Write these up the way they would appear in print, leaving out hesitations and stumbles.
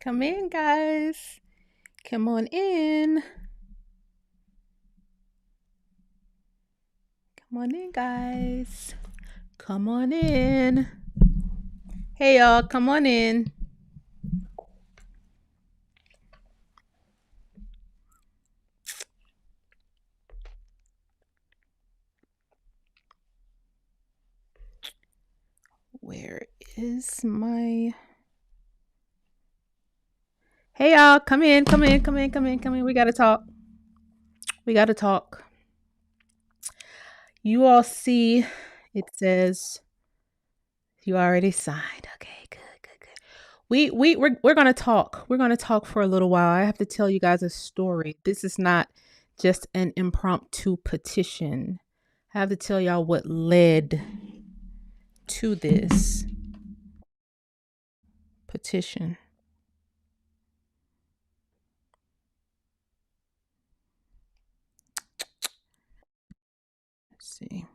Come in, guys. Come on in. Come on in, guys. Come on in. Hey, y'all. Come on in. Where is my... Hey, y'all. Come in. Come in. Come in. Come in. Come in. We got to talk. We got to talk. You all see it says you already signed. Okay, good, good, good. We're gonna talk. We're gonna talk for a little while. I have to tell you guys a story. This is not just an impromptu petition. I have to tell y'all what led to this petition. Let's see.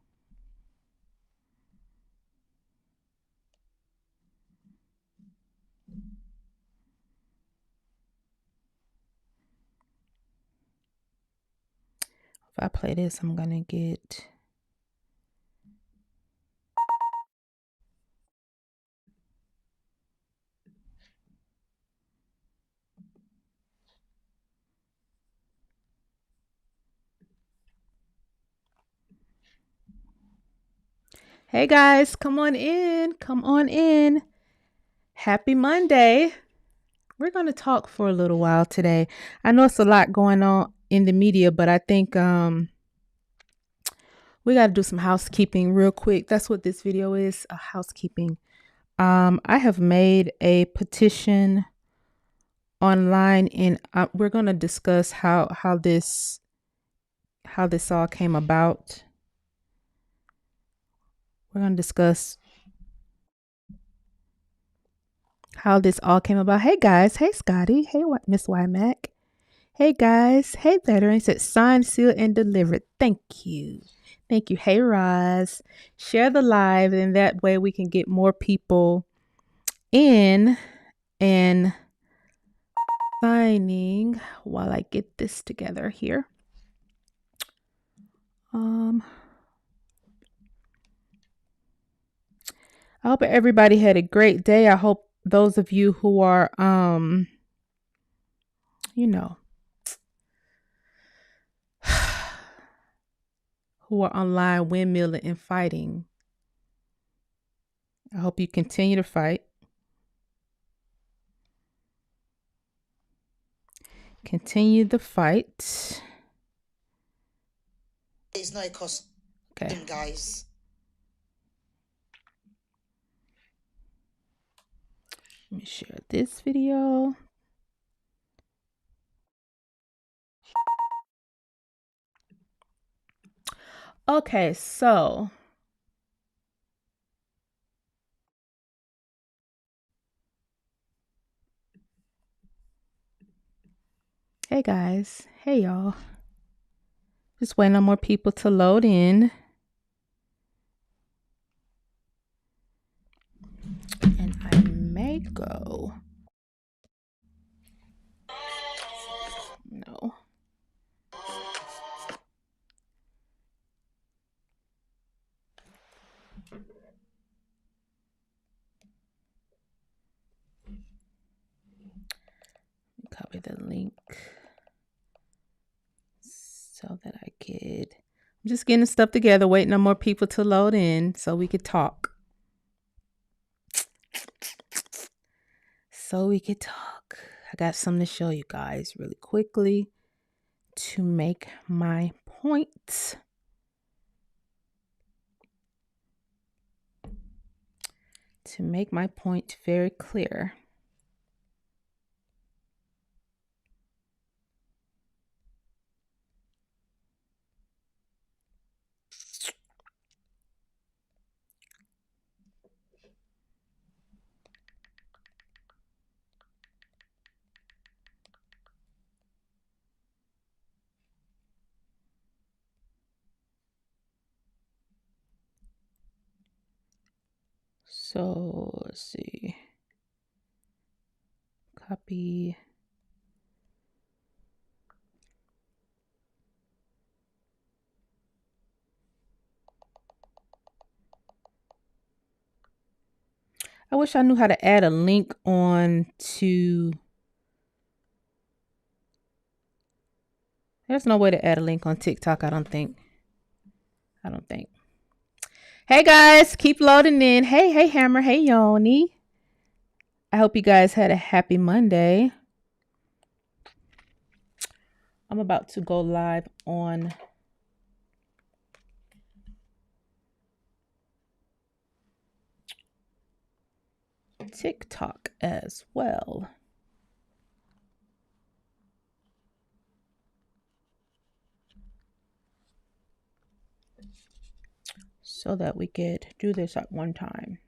If I play this, I'm gonna get... Hey guys, come on in. Come on in. Happy Monday. We're going to talk for a little while today. I know it's a lot going on in the media, but I think we got to do some housekeeping real quick. That's what this video is, a housekeeping. I have made a petition online, and we're going to discuss how this all came about. We're going to discuss how this all came about. Hey guys, hey Scotty, hey Miss Wymack. Hey guys, hey veterans. It's signed, sealed, and delivered. Thank you. Thank you. Hey Roz. Share the live, and that way we can get more people in and signing while I get this together here. I hope everybody had a great day. I hope those of you who are who are online windmilling and fighting. I hope you continue to fight. Continue the fight. It's no cost, okay, guys. Let me share this video. Okay, so hey guys, hey y'all. Just waiting on more people to load in. And I may go. No. Copy the link so that I could... I'm just getting stuff together, waiting on more people to load in so we could talk. I got something to show you guys really quickly to make my point. To make my point very clear. So let's see. Copy. I wish I knew how to add a link on to. There's no way to add a link on TikTok, I don't think. Hey guys, keep loading in. Hey Hammer. Hey Yoni. I hope you guys had a happy Monday. I'm about to go live on TikTok as well. So that we could do this at one time.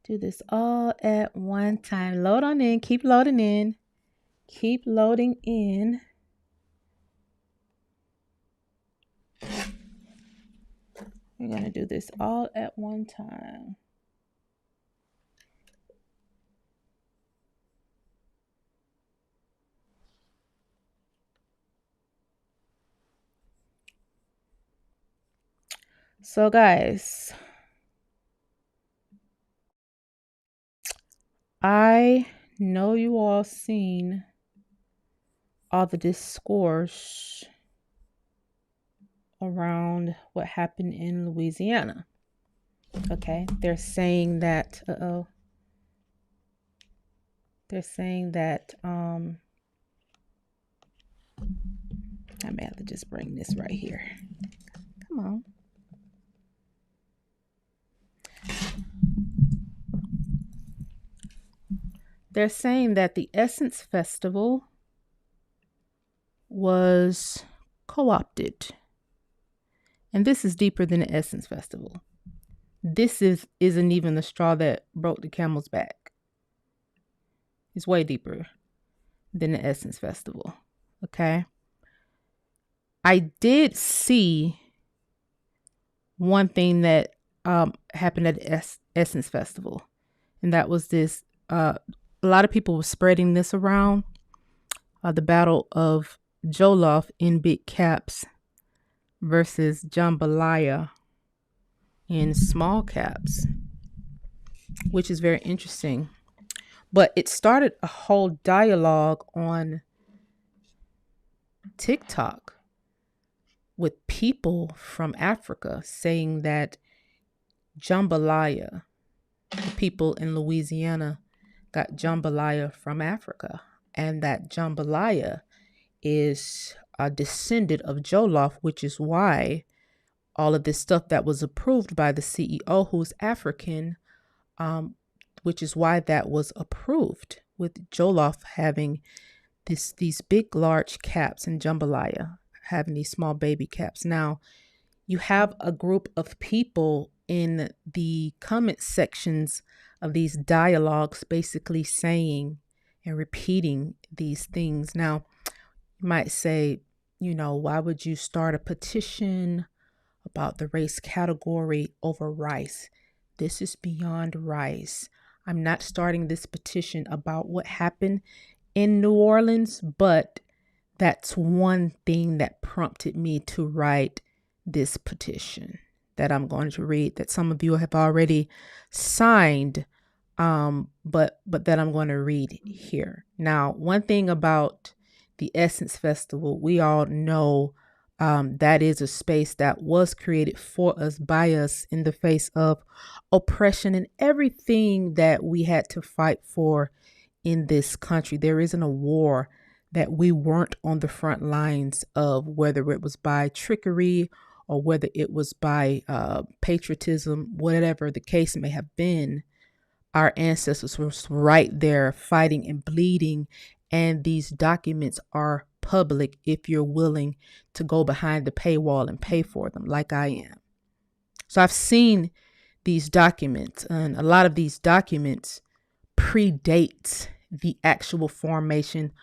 Do this all at one time. Load on in. Keep loading in. Keep loading in. We're going to do this all at one time. So guys, I know you all seen all the discourse around what happened in Louisiana. Okay, they're saying that I may have to just bring this right here. Come on. They're saying that the Essence Festival was co-opted. And this is deeper than the Essence Festival. This isn't even the straw that broke the camel's back. It's way deeper than the Essence Festival. Okay. I did see one thing that happened at the Essence Festival. And that was this, a lot of people were spreading this around. The battle of Jollof in big caps versus jambalaya in small caps, which is very interesting. But it started a whole dialogue on TikTok with people from Africa saying that jambalaya, the people in Louisiana got jambalaya from Africa, and that jambalaya is a descendant of jollof, which is why all of this stuff that was approved by the CEO, who's African, which is why that was approved, with jollof having these big, large caps and jambalaya having these small baby caps. Now, you have a group of people in the comment sections of these dialogues basically saying and repeating these things. Now, you might say, why would you start a petition about the race category over rice? This is beyond rice. I'm not starting this petition about what happened in New Orleans, but that's one thing that prompted me to write this petition that I'm going to read, that some of you have already signed, but that I'm going to read here. Now, one thing about the Essence Festival, we all know that is a space that was created for us, by us, in the face of oppression and everything that we had to fight for in this country. There isn't a war that we weren't on the front lines of, whether it was by trickery or whether it was by patriotism, whatever the case may have been. Our ancestors were right there fighting and bleeding, and these documents are public if you're willing to go behind the paywall and pay for them, like I am. So I've seen these documents, and a lot of these documents predate the actual formation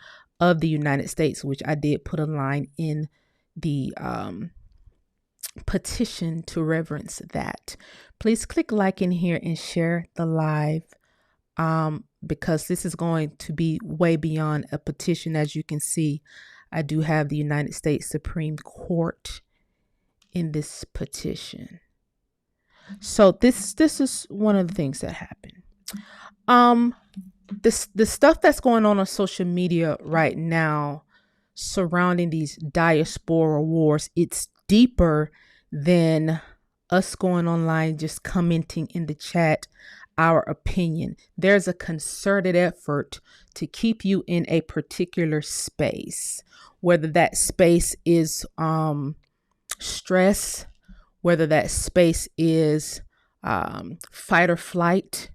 of the United States, which I did put a line in the petition to reverence that. Please click like in here and share the live, because this is going to be way beyond a petition. As you can see, I do have the United States Supreme Court in this petition. So this is one of the things that happened. The stuff that's going on social media right now surrounding these diaspora wars, it's deeper than us going online just commenting in the chat our opinion. There's a concerted effort to keep you in a particular space, whether that space is stress, whether that space is fight or flight,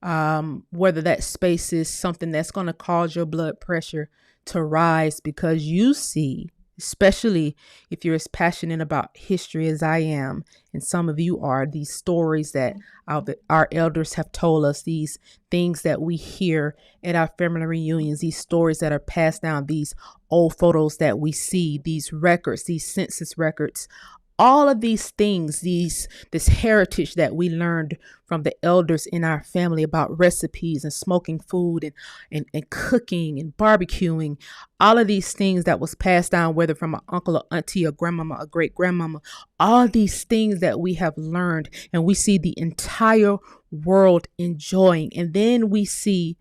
whether that space is something that's going to cause your blood pressure to rise, because you see, especially if you're as passionate about history as I am, and some of you are, these stories that our elders have told us, these things that we hear at our family reunions, these stories that are passed down, these old photos that we see, these records, these census records, all of these things, this heritage that we learned from the elders in our family about recipes and smoking food and cooking and barbecuing, all of these things that was passed down, whether from an uncle or auntie or grandmama or great grandmama, all these things that we have learned and we see the entire world enjoying. And then we see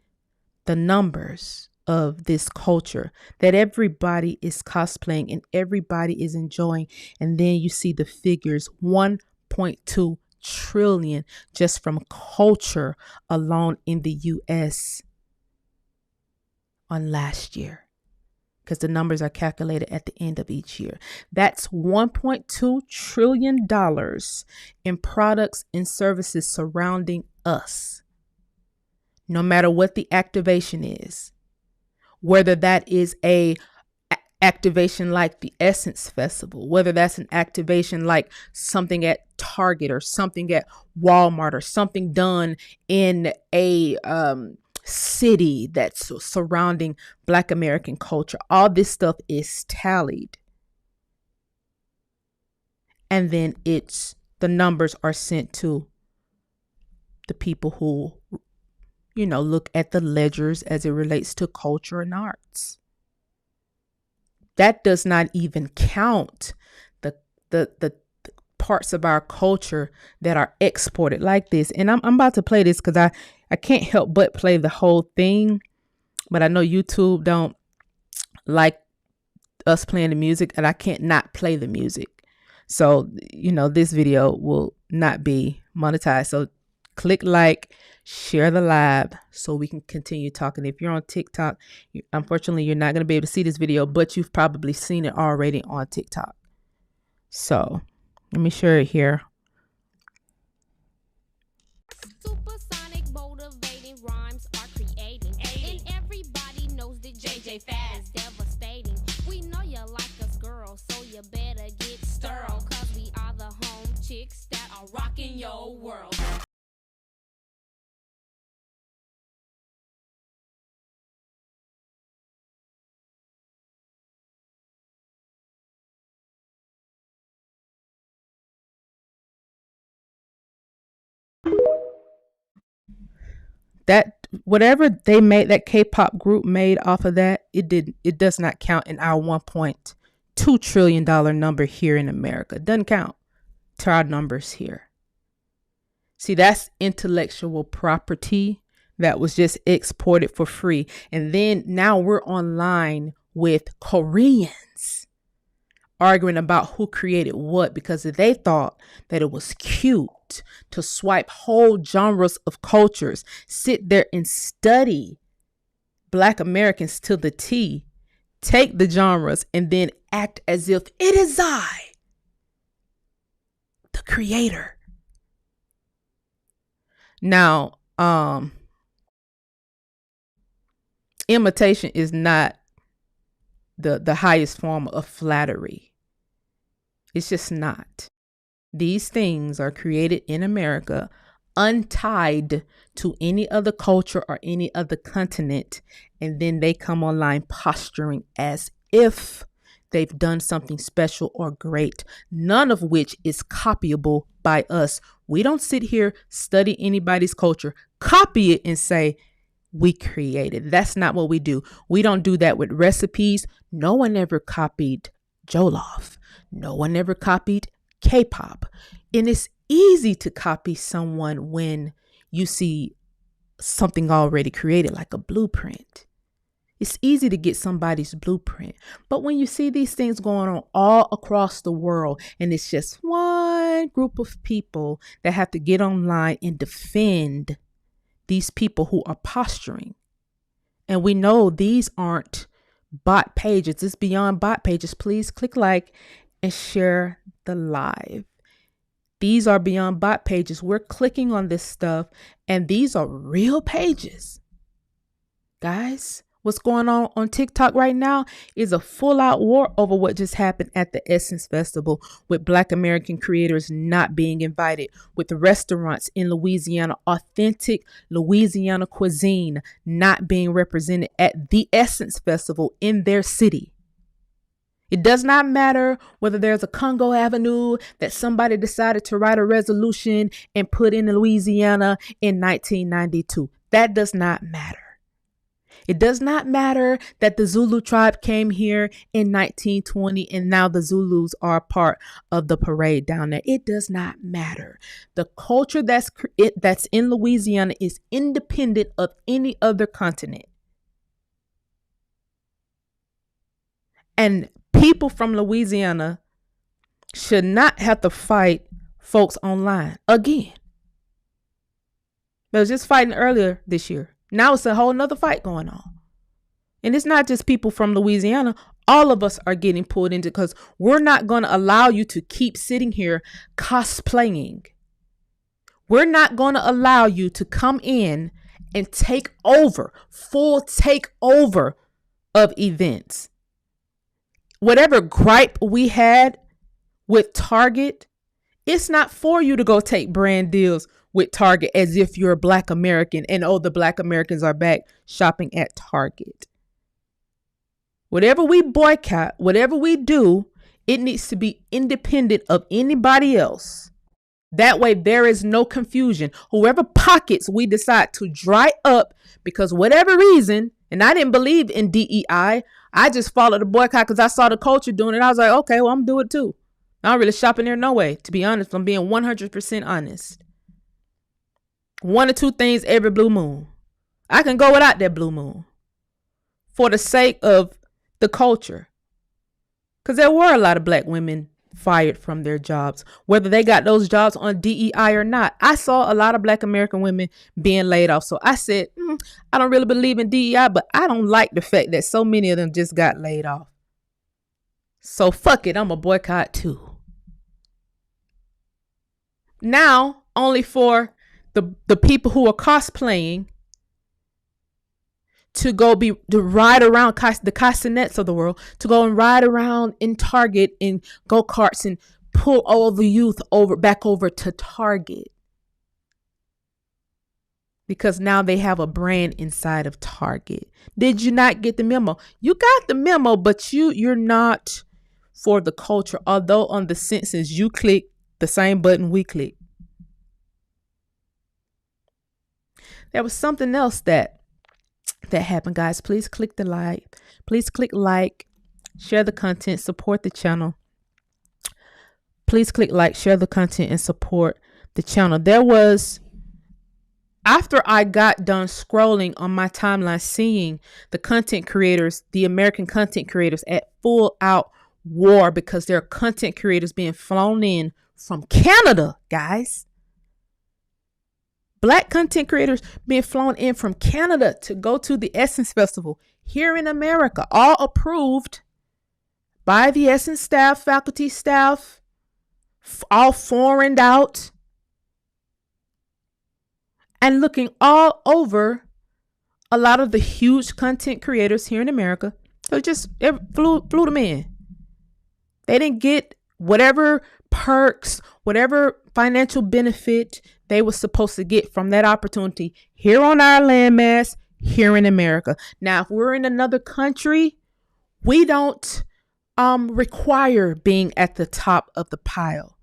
the numbers of this culture that everybody is cosplaying and everybody is enjoying. And then you see the figures, 1.2 trillion just from culture alone in the US on last year, because the numbers are calculated at the end of each year. That's $1.2 trillion in products and services surrounding us, no matter what the activation is. Whether that is a activation like the Essence Festival, whether that's an activation like something at Target or something at Walmart or something done in a city that's surrounding Black American culture, all this stuff is tallied. And then the numbers are sent to the people who look at the ledgers as it relates to culture and arts. That does not even count the parts of our culture that are exported like this. And I'm about to play this because I can't help but play the whole thing, but I know YouTube don't like us playing the music, and I can't not play the music. So, this video will not be monetized. So click like, share the live so we can continue talking. If you're on TikTok, unfortunately, you're not going to be able to see this video, but you've probably seen it already on TikTok. So let me share it here. Supersonic motivating rhymes are creating, and everybody knows that JJ Fad is devastating. We know you like us, girl, so you better get sterile, cause we are the home chicks that are rocking your world. That whatever they made, that K-pop group made off of that, it does not count in our $1.2 trillion number here in America. It doesn't count to our numbers here. See, that's intellectual property that was just exported for free. And then now we're online with Koreans arguing about who created what, because they thought that it was cute to swipe whole genres of cultures, sit there and study Black Americans to the T, take the genres, and then act as if it is I, the creator. Now, imitation is not the highest form of flattery. It's just not. These things are created in America, untied to any other culture or any other continent, and then they come online posturing as if they've done something special or great, none of which is copyable by us. We don't sit here, study anybody's culture, copy it and say, we created. That's not what we do. We don't do that with recipes. No one ever copied Jollof. No one ever copied K-pop. And it's easy to copy someone when you see something already created, like a blueprint. It's easy to get somebody's blueprint. But when you see these things going on all across the world, and it's just one group of people that have to get online and defend these people who are posturing. And we know these aren't bot pages. It's beyond bot pages. Please click like and share the live. These are beyond bot pages. We're clicking on this stuff, and these are real pages. Guys, what's going on TikTok right now is a full-out war over what just happened at the Essence Festival, with Black American creators not being invited, with the restaurants in Louisiana, authentic Louisiana cuisine, not being represented at the Essence Festival in their city. It does not matter whether there's a Congo Avenue that somebody decided to write a resolution and put in Louisiana in 1992. That does not matter. It does not matter that the Zulu tribe came here in 1920 and now the Zulus are part of the parade down there. It does not matter. The culture that's in Louisiana is independent of any other continent. And people from Louisiana should not have to fight folks online again. They was just fighting earlier this year. Now it's a whole nother fight going on. And it's not just people from Louisiana. All of us are getting pulled into, because we're not going to allow you to keep sitting here cosplaying. We're not going to allow you to come in and take over, full takeover of events. Whatever gripe we had with Target, it's not for you to go take brand deals with Target as if you're a Black American and, oh, the Black Americans are back shopping at Target. Whatever we boycott, whatever we do, it needs to be independent of anybody else. That way there is no confusion. Whoever pockets we decide to dry up because whatever reason, and I didn't believe in DEI, I just followed the boycott because I saw the culture doing it. I was like, okay, well, I'm doing it too. I don't really shop in there no way. To be honest, I'm being 100% honest. One or two things every blue moon. I can go without that blue moon for the sake of the culture. Because there were a lot of Black women fired from their jobs, whether they got those jobs on DEI or not. I saw a lot of Black American women being laid off. So I said, I don't really believe in DEI, but I don't like the fact that so many of them just got laid off. So fuck it, I'm a boycott too. Now, only for the people who are cosplaying to ride around the castanets of the world, to go and ride around in Target in go-karts and pull all the youth back over to Target. Because now they have a brand inside of Target. Did you not get the memo? You got the memo, but you're not for the culture. Although on the Census, you click the same button we click. There was something else that happened, guys. Please click the like. Please click like, share the content, support the channel. Please click like, share the content, and support the channel. There was, after I got done scrolling on my timeline, seeing the content creators, the American content creators at full out war because there are content creators being flown in from Canada, guys. Black content creators being flown in from Canada to go to the Essence Festival here in America, all approved by the Essence staff, faculty staff, all foreigned out, and looking all over a lot of the huge content creators here in America. So just flew them in. They didn't get whatever perks, whatever financial benefit they were supposed to get from that opportunity here on our landmass, here in America. Now, if we're in another country, we don't require being at the top of the pile.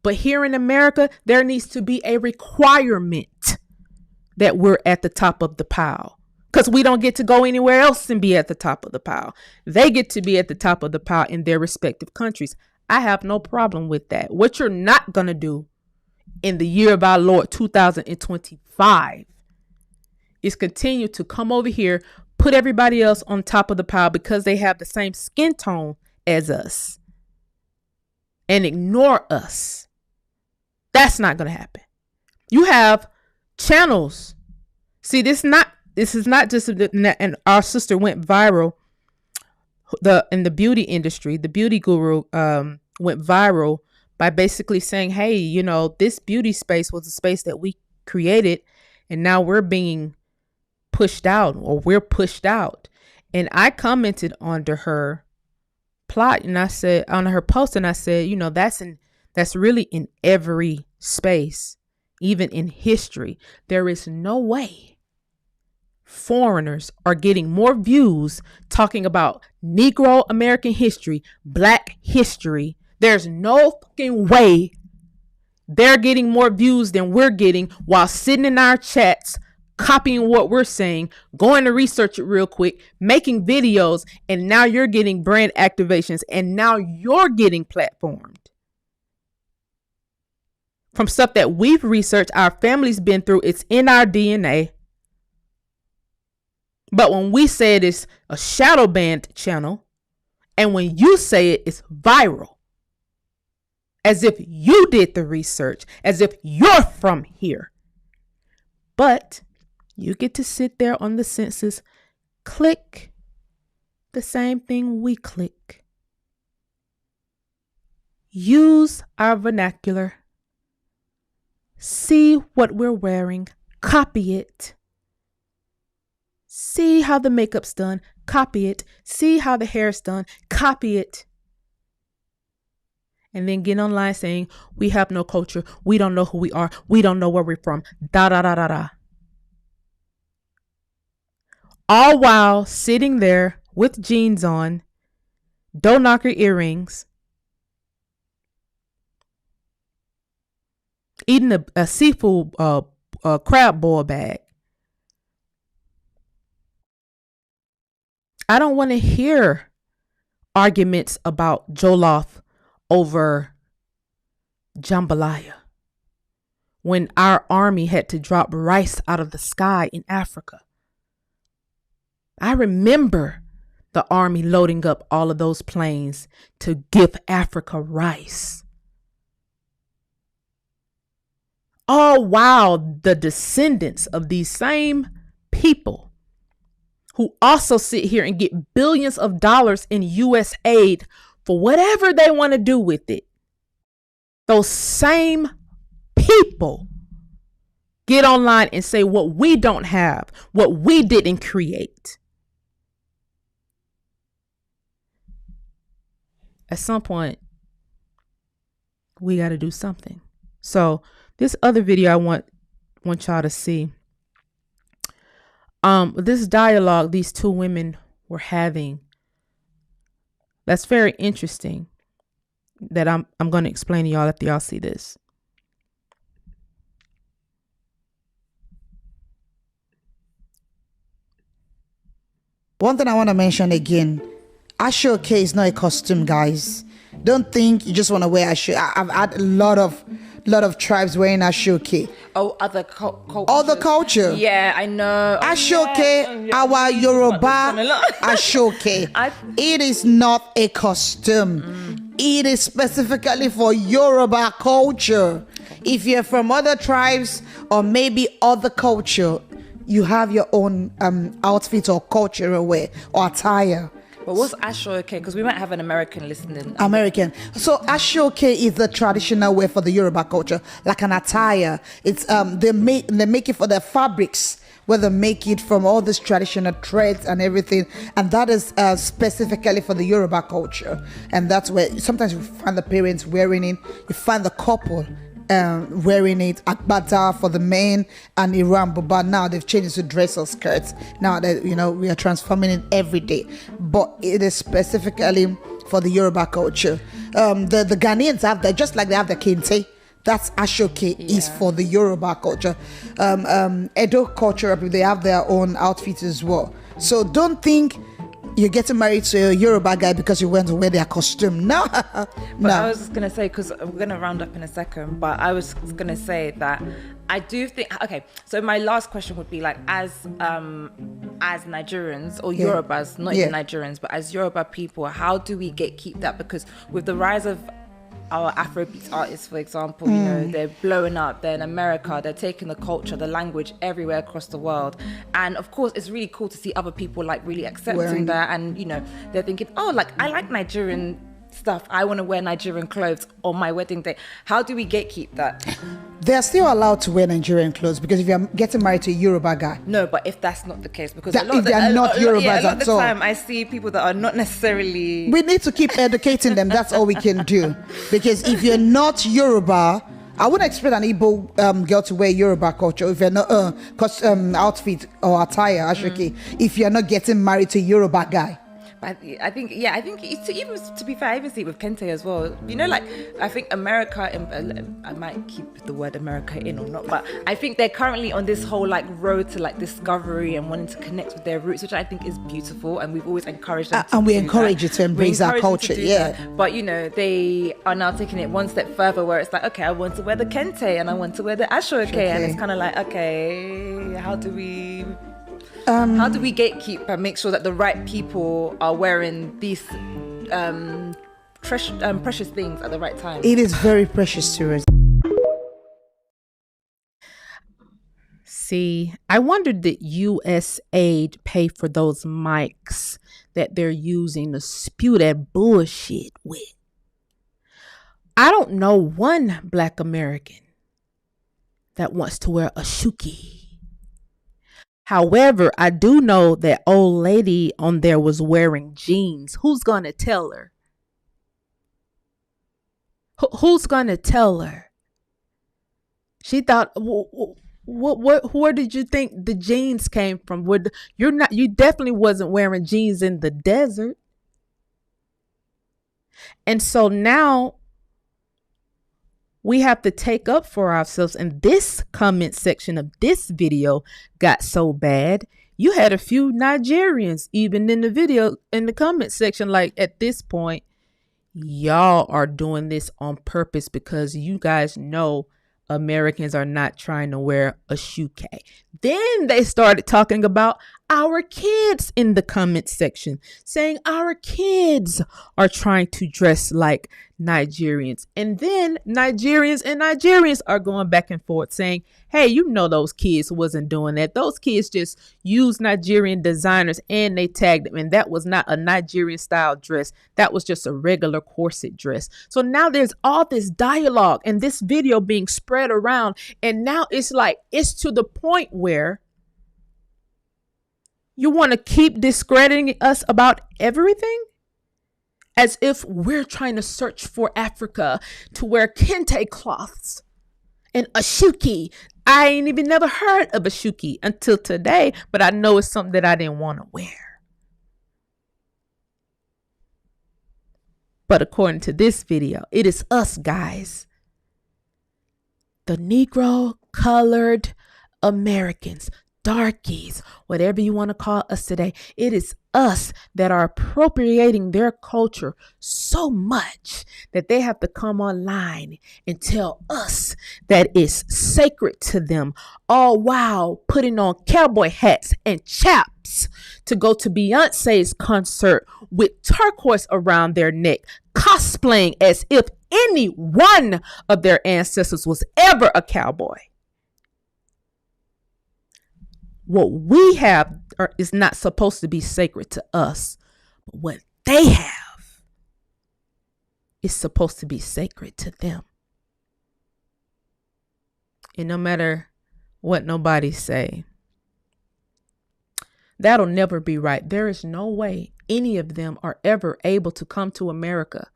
But here in America, there needs to be a requirement that we're at the top of the pile, because we don't get to go anywhere else and be at the top of the pile. They get to be at the top of the pile in their respective countries. I have no problem with that. What you're not going to do in the year of our Lord 2025 is continue to come over here, put everybody else on top of the pile because they have the same skin tone as us, and ignore us. That's not going to happen. You have channels. See, this is not just, and our sister went viral. In the beauty industry, the beauty guru went viral by basically saying, hey, you know, this beauty space was a space that we created, and now we're being pushed out, or we're pushed out. And I commented under her plot, and I said, on her post, and I said, you know, that's really in every space, even in history. There is no way foreigners are getting more views talking about Negro American history, Black history. There's no fucking way they're getting more views than we're getting while sitting in our chats, copying what we're saying, going to research it real quick, making videos, and now you're getting brand activations, and now you're getting platformed from stuff that we've researched, our family's been through, it's in our DNA. But when we say it is a shadow banned channel, and when you say it, it's viral, as if you did the research, as if you're from here. But you get to sit there on the Census, click the same thing we click. Use our vernacular. See what we're wearing. Copy it. See how the makeup's done. Copy it. See how the hair's done. Copy it. And then get online saying, we have no culture. We don't know who we are. We don't know where we're from. Da da da da da. All while sitting there with jeans on, door knocker earrings, eating a seafood crab boil bag. I don't want to hear arguments about Jollof over jambalaya when our army had to drop rice out of the sky in Africa. I remember the army loading up all of those planes to give Africa rice. All while the descendants of these same people who also sit here and get billions of dollars in U.S. aid for whatever they want to do with it, those same people get online and say what we don't have, what we didn't create. At some point, we got to do something. So this other video I want y'all to see. This dialogue these two women were having, that's very interesting, that I'm going to explain to y'all after y'all see this. One thing I want to mention again, Ashoke is not a costume, guys. Don't think you just want to wear Ashoke. I've had a lot of tribes wearing Ashoke. Oh, other culture. Other culture. Yeah, I know. Ashoke, yeah. our Yoruba Ashoke. It is not a costume. It is specifically for Yoruba culture. Okay. If you're from other tribes or maybe other culture, you have your own outfit or cultural wear or attire. But what's Ashoke? Because we might have an American listening. American. So Ashoke is the traditional wear for the Yoruba culture, like an attire. It's they make it for the fabrics, where they make it from all these traditional threads and everything, and that is specifically for the Yoruba culture. And that's where sometimes you find the parents wearing it, you find the couple wearing it, akbata for the men and Iran, but now they've changed it to dress or skirts. Now that we are transforming it every day, but it is specifically for the Yoruba culture. The Ghanaians have that, just like they have the kente. That's ashoke is for the Yoruba culture. Edo culture, they have their own outfits as well. So don't think you're getting married to a Yoruba guy because you went to wear their costume. No, But I was just gonna say, because we're gonna round up in a second, but I was gonna say that I do think, okay, so my last question would be like, as Nigerians or Yorubas, not even Nigerians, but as Yoruba people, how do we keep that? Because with the rise of our Afrobeat artists, for example, you know, they're blowing up, they're in America, they're taking the culture, the language everywhere across the world. And of course, it's really cool to see other people like really accepting that. And, you know, they're thinking, oh, like, I like Nigerian stuff. I want to wear Nigerian clothes on my wedding day. How do we gatekeep that? They're still allowed to wear Nigerian clothes, because if you're getting married to a Yoruba guy. No, but if that's not the case, because If they're not Yorubas a lot of at the all. time I see people that are not necessarily. We need to keep educating them. That's all we can do. Because if you're not Yoruba, I wouldn't expect an Igbo girl to wear Yoruba culture if you're not outfit or attire, actually. If you're not getting married to a Yoruba guy. But I think it's, even to be fair, I even see it with Kente as well. You know, like, I think America, I might keep the word America in or not, but I think they're currently on this whole like road to like discovery and wanting to connect with their roots, which I think is beautiful, and we've always encouraged them. And we encourage you to embrace our culture, that. But you know, they are now taking it one step further, where it's like, okay, I want to wear the Kente and I want to wear the Ashoke, and it's kind of like, okay, how do we gatekeep and make sure that the right people are wearing these precious things at the right time? It is very precious to us. See, I wonder did USAID pay for those mics that they're using to spew that bullshit with? I don't know one Black American that wants to wear a shuki. However, I do know that old lady on there was wearing jeans. Who's going to tell her? Who's going to tell her? She thought, where did you think the jeans came from? You definitely wasn't wearing jeans in the desert. And so now we have to take up for ourselves. And this comment section of this video got so bad. You had a few Nigerians even in the video, in the comment section, like, at this point, y'all are doing this on purpose because you guys know Americans are not trying to wear a shuke. Then they started talking about our kids in the comment section, saying our kids are trying to dress like Nigerians. And then Nigerians are going back and forth saying, hey, you know those kids wasn't doing that. Those kids just used Nigerian designers and they tagged them. And that was not a Nigerian style dress. That was just a regular corset dress. So now there's all this dialogue and this video being spread around. And now it's like, it's to the point where you want to keep discrediting us about everything? As if we're trying to search for Africa to wear kente cloths and a shuki. I ain't even never heard of a shuki until today, but I know it's something that I didn't want to wear. But according to this video, it is us, guys. The Negro colored Americans, darkies, whatever you want to call us today. It is us that are appropriating their culture so much that they have to come online and tell us that it's sacred to them, all while putting on cowboy hats and chaps to go to Beyonce's concert with turquoise around their neck, cosplaying as if any one of their ancestors was ever a cowboy. What we have is not supposed to be sacred to us, but what they have is supposed to be sacred to them. And no matter what nobody say, that'll never be right. There is no way any of them are ever able to come to America,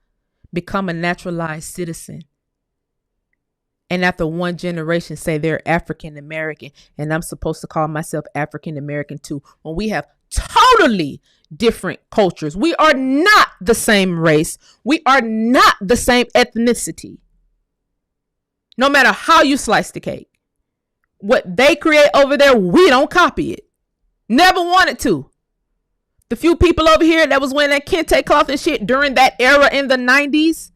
become a naturalized citizen, and after one generation say they're African American, and I'm supposed to call myself African American too, when we have totally different cultures. We are not the same race. We are not the same ethnicity. No matter how you slice the cake. What they create over there, we don't copy it. Never wanted to. The few people over here that was wearing that kente cloth and shit during that era in the 90s,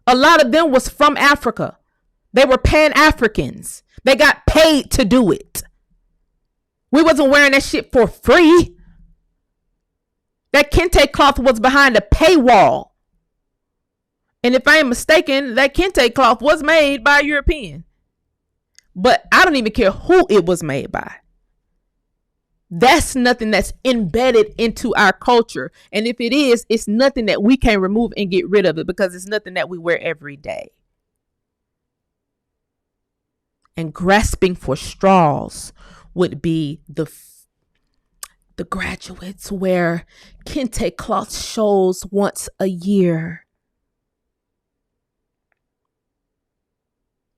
a lot of them was from Africa. They were Pan-Africans. They got paid to do it. We wasn't wearing that shit for free. That kente cloth was behind a paywall. And if I am mistaken, that kente cloth was made by a European. But I don't even care who it was made by. That's nothing that's embedded into our culture. And if it is, it's nothing that we can remove and get rid of it because it's nothing that we wear every day. And grasping for straws would be the graduates wear kente cloth shows once a year.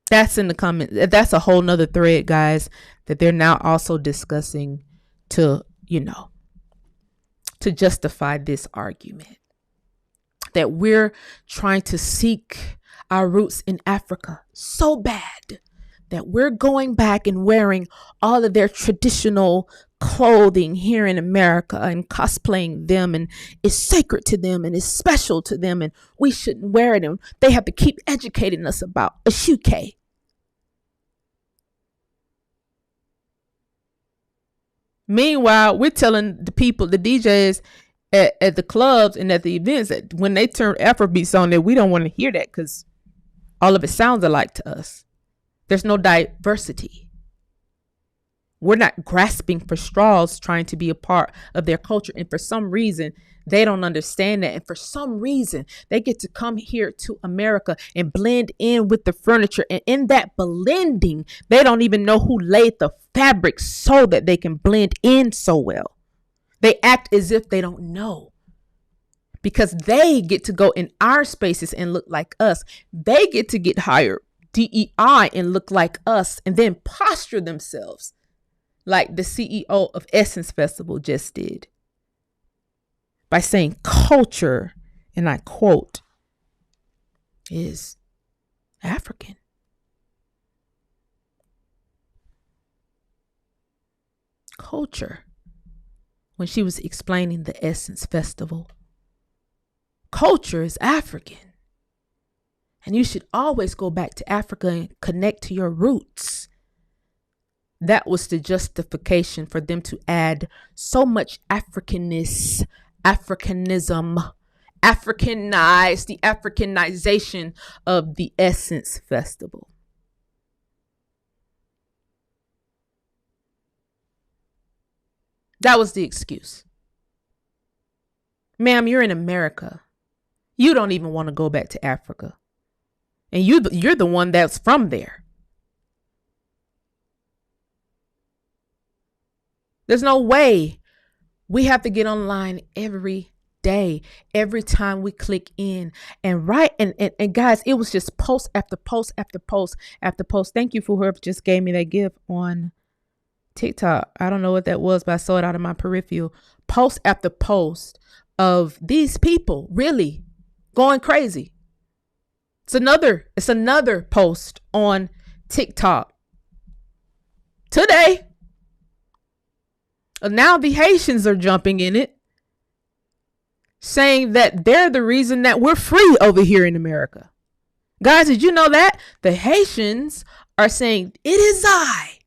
That's in the comment. That's a whole nother thread, guys, that they're now also discussing to justify this argument that we're trying to seek our roots in Africa so bad that we're going back and wearing all of their traditional clothing here in America and cosplaying them, and it's sacred to them and it's special to them and we shouldn't wear it, and they have to keep educating us about a shuke. Meanwhile, we're telling the people, the DJs at the clubs and at the events, that when they turn Afrobeats on there, we don't want to hear that because all of it sounds alike to us. There's no diversity. We're not grasping for straws trying to be a part of their culture. And for some reason, they don't understand that. And for some reason, they get to come here to America and blend in with the furniture. And in that blending, they don't even know who laid the fabric so that they can blend in so well. They act as if they don't know. Because they get to go in our spaces and look like us. They get to get hired DEI and look like us and then posture themselves like the CEO of Essence Festival just did by saying culture, and I quote, is African. Culture, when she was explaining the Essence Festival, culture is African. And you should always go back to Africa and connect to your roots. That was the justification for them to add so much Africanness, Africanism, Africanize, the Africanization of the Essence Festival. That was the excuse. Ma'am, you're in America. You don't even want to go back to Africa. And you're the one that's from there. There's no way. We have to get online every day, every time we click in and write. And guys, it was just post after post after post after post. Thank you for whoever just gave me that gift on TikTok. I don't know what that was, but I saw it out of my peripheral. Post after post of these people really going crazy. It's another post on TikTok today. Now the Haitians are jumping in it, saying that they're the reason that we're free over here in America. Guys, did you know that? The Haitians are saying, it is I.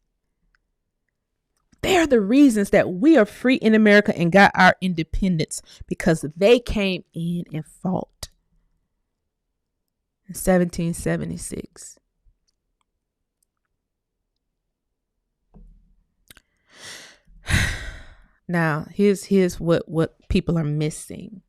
They're the reasons that we are free in America and got our independence because they came in and fought in 1776. Now, here's what people are missing,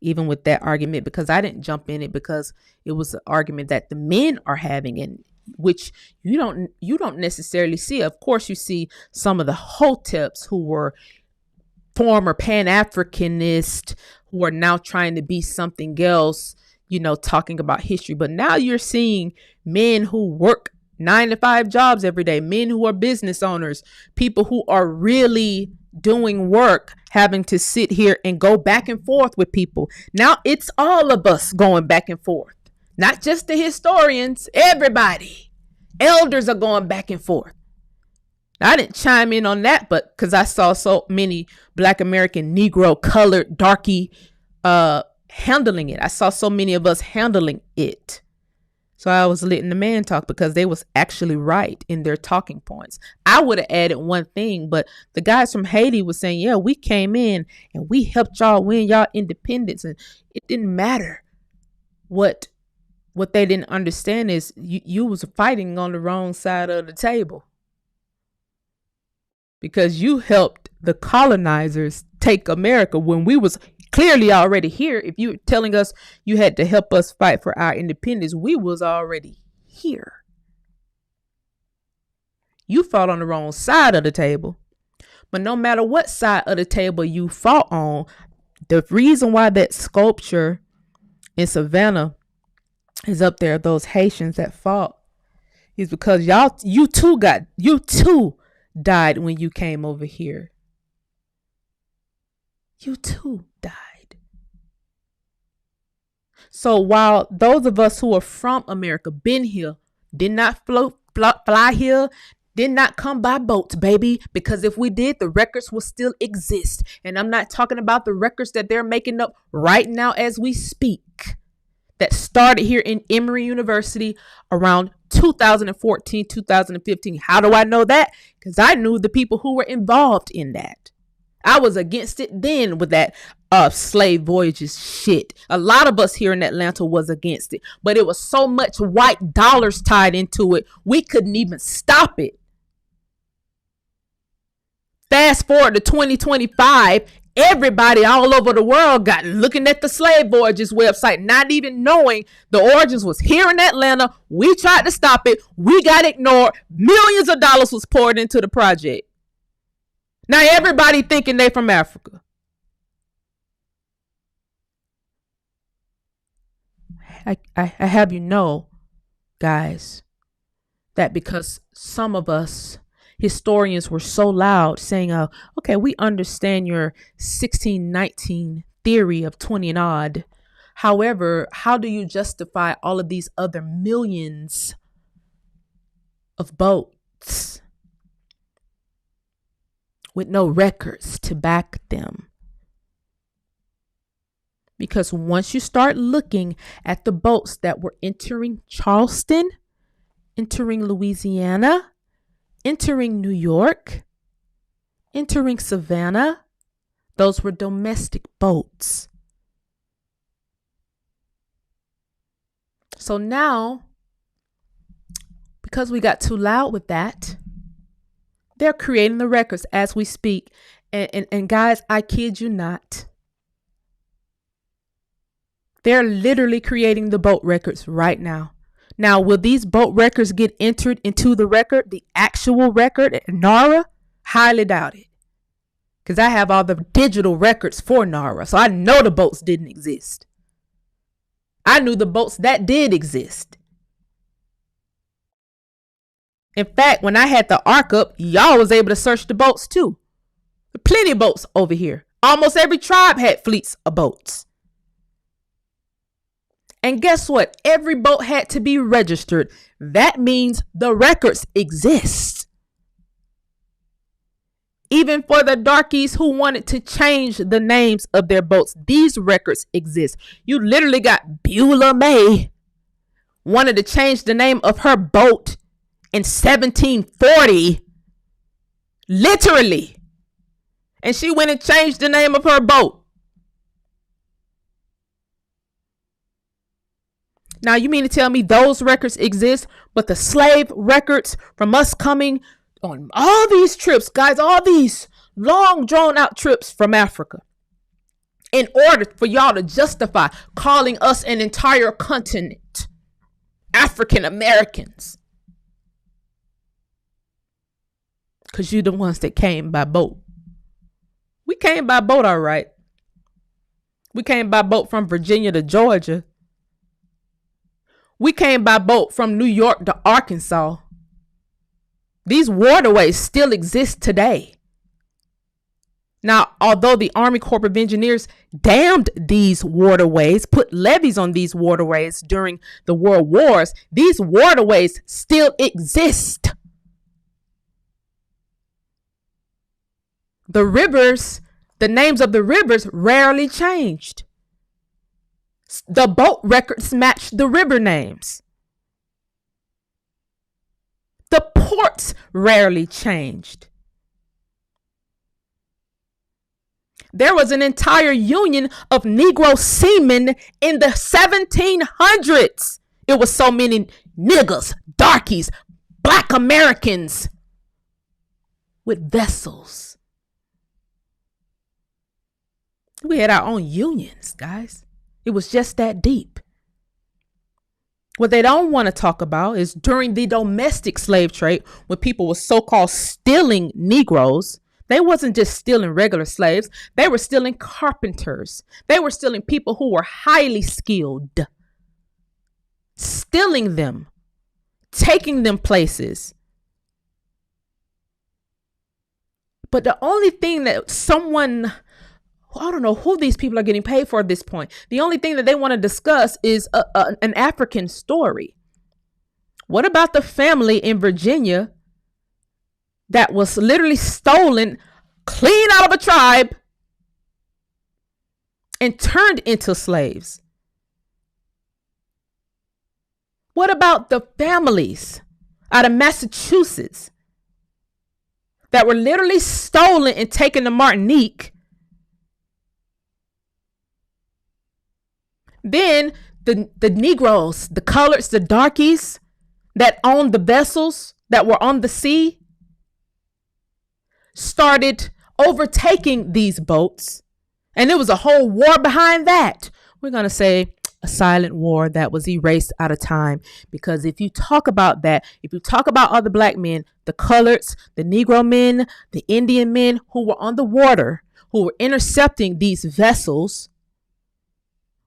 even with that argument, because I didn't jump in it because it was an argument that the men are having, and which you don't necessarily see. Of course, you see some of the hoteps who were former Pan-Africanists who are now trying to be something else, talking about history. But now you're seeing men who work 9-to-5 jobs every day, men who are business owners, people who are really doing work, having to sit here and go back and forth with people. Now it's all of us going back and forth, not just the historians, everybody. Elders are going back and forth. I didn't chime in on that, but because I saw so many Black American, Negro, colored, darky handling it. I saw so many of us handling it. So I was letting the man talk because they was actually right in their talking points. I would have added one thing, but the guys from Haiti was saying, yeah, we came in and we helped y'all win y'all independence. And it didn't matter. What they didn't understand is you was fighting on the wrong side of the table. Because you helped the colonizers take America when we was clearly already here. If you were telling us you had to help us fight for our independence, we was already here. You fought on the wrong side of the table. But no matter what side of the table you fought on, the reason why that sculpture in Savannah is up there, those Haitians that fought, is because you too died when you came over here. You too died. So while those of us who are from America, been here, did not fly here, did not come by boats, baby, because if we did, the records will still exist. And I'm not talking about the records that they're making up right now as we speak, that started here in Emory University around 2014, 2015. How do I know that? Because I knew the people who were involved in that. I was against it then with that slave voyages shit. A lot of us here in Atlanta was against it, but it was so much white dollars tied into it, we couldn't even stop it. Fast forward to 2025, everybody all over the world got looking at the slave voyages website, not even knowing the origins was here in Atlanta. We tried to stop it. We got ignored. Millions of dollars was poured into the project. Now everybody thinking they from Africa. I have you know, guys, that because some of us historians were so loud saying, okay, we understand your 1619 theory of 20 and odd. However, how do you justify all of these other millions of boats with no records to back them? Because once you start looking at the boats that were entering Charleston, entering Louisiana, entering New York, entering Savannah, those were domestic boats. So now, because we got too loud with that, they're creating the records as we speak. And guys, I kid you not. They're literally creating the boat records right now. Now, will these boat records get entered into the record, the actual record at NARA? Highly doubt it. Because I have all the digital records for NARA. So I know the boats didn't exist. I knew the boats that did exist. In fact, when I had the ark up, y'all was able to search the boats too. Plenty of boats over here. Almost every tribe had fleets of boats. And guess what? Every boat had to be registered. That means the records exist. Even for the darkies who wanted to change the names of their boats, these records exist. You literally got Beulah May wanted to change the name of her boat in 1740. Literally. And she went and changed the name of her boat. Now, you mean to tell me those records exist, but the slave records from us coming on all these trips, guys, all these long drawn out trips from Africa, in order for y'all to justify calling us an entire continent, African Americans, because you're the ones that came by boat. We came by boat, all right. We came by boat from Virginia to Georgia. We came by boat from New York to Arkansas. These waterways still exist today. Now, although the Army Corps of Engineers dammed these waterways, put levees on these waterways during the World Wars, these waterways still exist. The rivers, the names of the rivers rarely changed. The boat records matched the river names. The ports rarely changed. There was an entire union of Negro seamen in the 1700s. It was so many niggas, darkies, black Americans with vessels. We had our own unions, guys. It was just that deep. What they don't want to talk about is during the domestic slave trade, when people were so-called stealing Negroes, they wasn't just stealing regular slaves. They were stealing carpenters. They were stealing people who were highly skilled. Stealing them, taking them places. But the only thing that someone, I don't know who these people are getting paid for at this point. The only thing that they want to discuss is an African story. What about the family in Virginia that was literally stolen clean out of a tribe and turned into slaves? What about the families out of Massachusetts that were literally stolen and taken to Martinique? Then the Negroes, the coloreds, the darkies that owned the vessels that were on the sea started overtaking these boats. And there was a whole war behind that. We're going to say a silent war that was erased out of time. Because if you talk about that, if you talk about other black men, the coloreds, the Negro men, the Indian men who were on the water, who were intercepting these vessels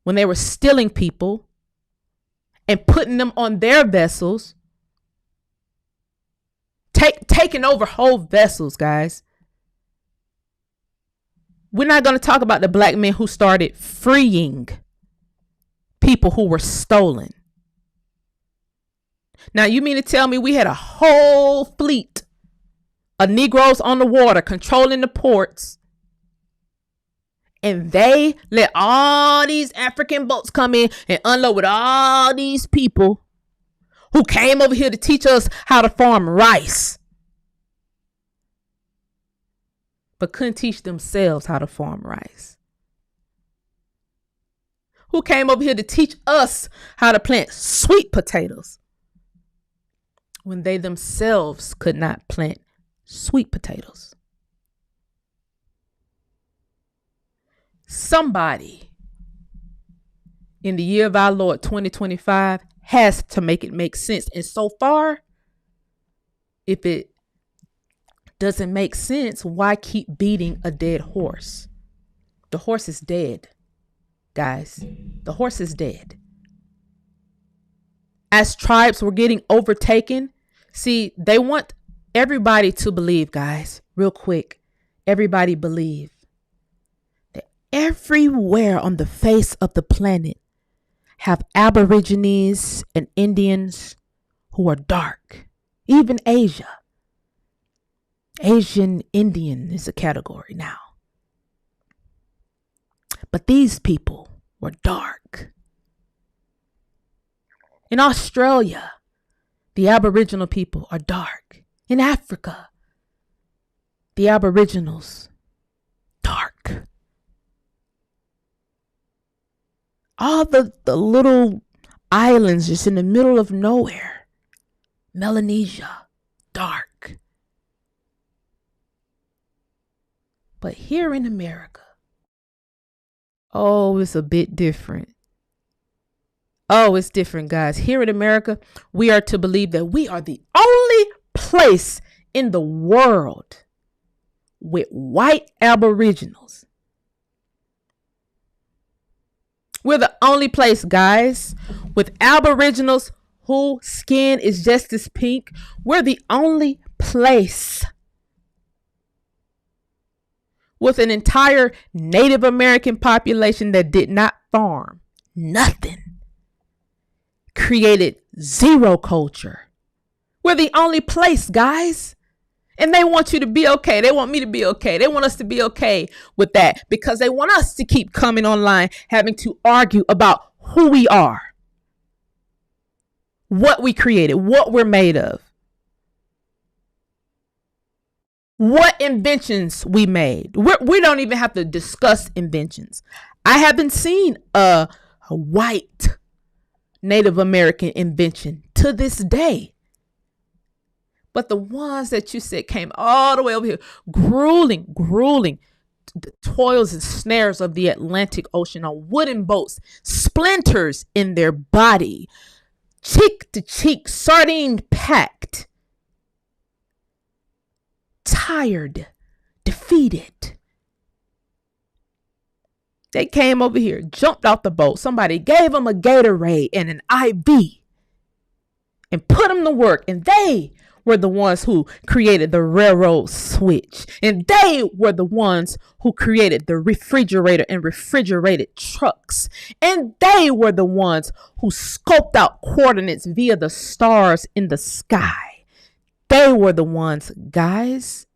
when they were stealing people and putting them on their vessels, taking over whole vessels, guys. We're not going to talk about the black men who started freeing people who were stolen. Now, you mean to tell me we had a whole fleet of Negroes on the water controlling the ports, and they let all these African boats come in and unload with all these people who came over here to teach us how to farm rice, but couldn't teach themselves how to farm rice? Who came over here to teach us how to plant sweet potatoes when they themselves could not plant sweet potatoes? Somebody in the year of our Lord 2025 has to make it make sense. And so far, if it doesn't make sense, why keep beating a dead horse? The horse is dead, guys. The horse is dead. As tribes were getting overtaken, see, they want everybody to believe, guys, real quick. Everybody believe that everywhere on the face of the planet have Aborigines and Indians who are dark. Even Asia. Asian Indian is a category now. But these people were dark. In Australia, the Aboriginal people are dark. In Africa, the Aboriginals, dark. All the little islands just in the middle of nowhere, Melanesia, dark. But here in America, oh, it's a bit different. Oh, it's different, guys. Here in America, we are to believe that we are the only place in the world with white Aboriginals. We're the only place, guys, with Aboriginals whose skin is just as pink. We're the only place with an entire Native American population that did not farm nothing, created zero culture. We're the only place, guys. And they want you to be okay. They want me to be okay. They want us to be okay with that because they want us to keep coming online, having to argue about who we are, what we created, what we're made of, what inventions we made. We don't even have to discuss inventions. I haven't seen a white Native American invention to this day. But the ones that you said came all the way over here, grueling, the toils and snares of the Atlantic Ocean on wooden boats, splinters in their body, cheek to cheek, sardine packed, tired, defeated. They came over here, jumped off the boat. Somebody gave them a Gatorade and an IV and put them to work. And they were the ones who created the railroad switch. And they were the ones who created the refrigerator and refrigerated trucks. And they were the ones who scoped out coordinates via the stars in the sky. They were the ones, guys,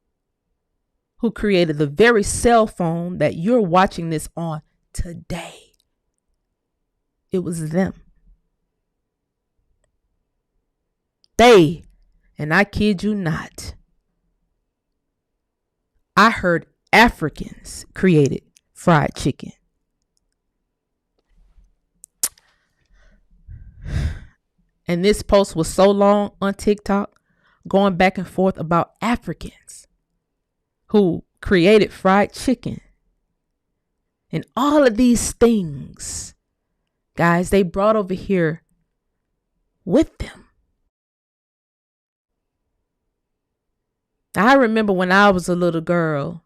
who created the very cell phone that you're watching this on today. It was them. They, and I kid you not, I heard Africans created fried chicken. And this post was so long on TikTok, going back and forth about Africans who created fried chicken. And all of these things, guys, they brought over here with them. I remember when I was a little girl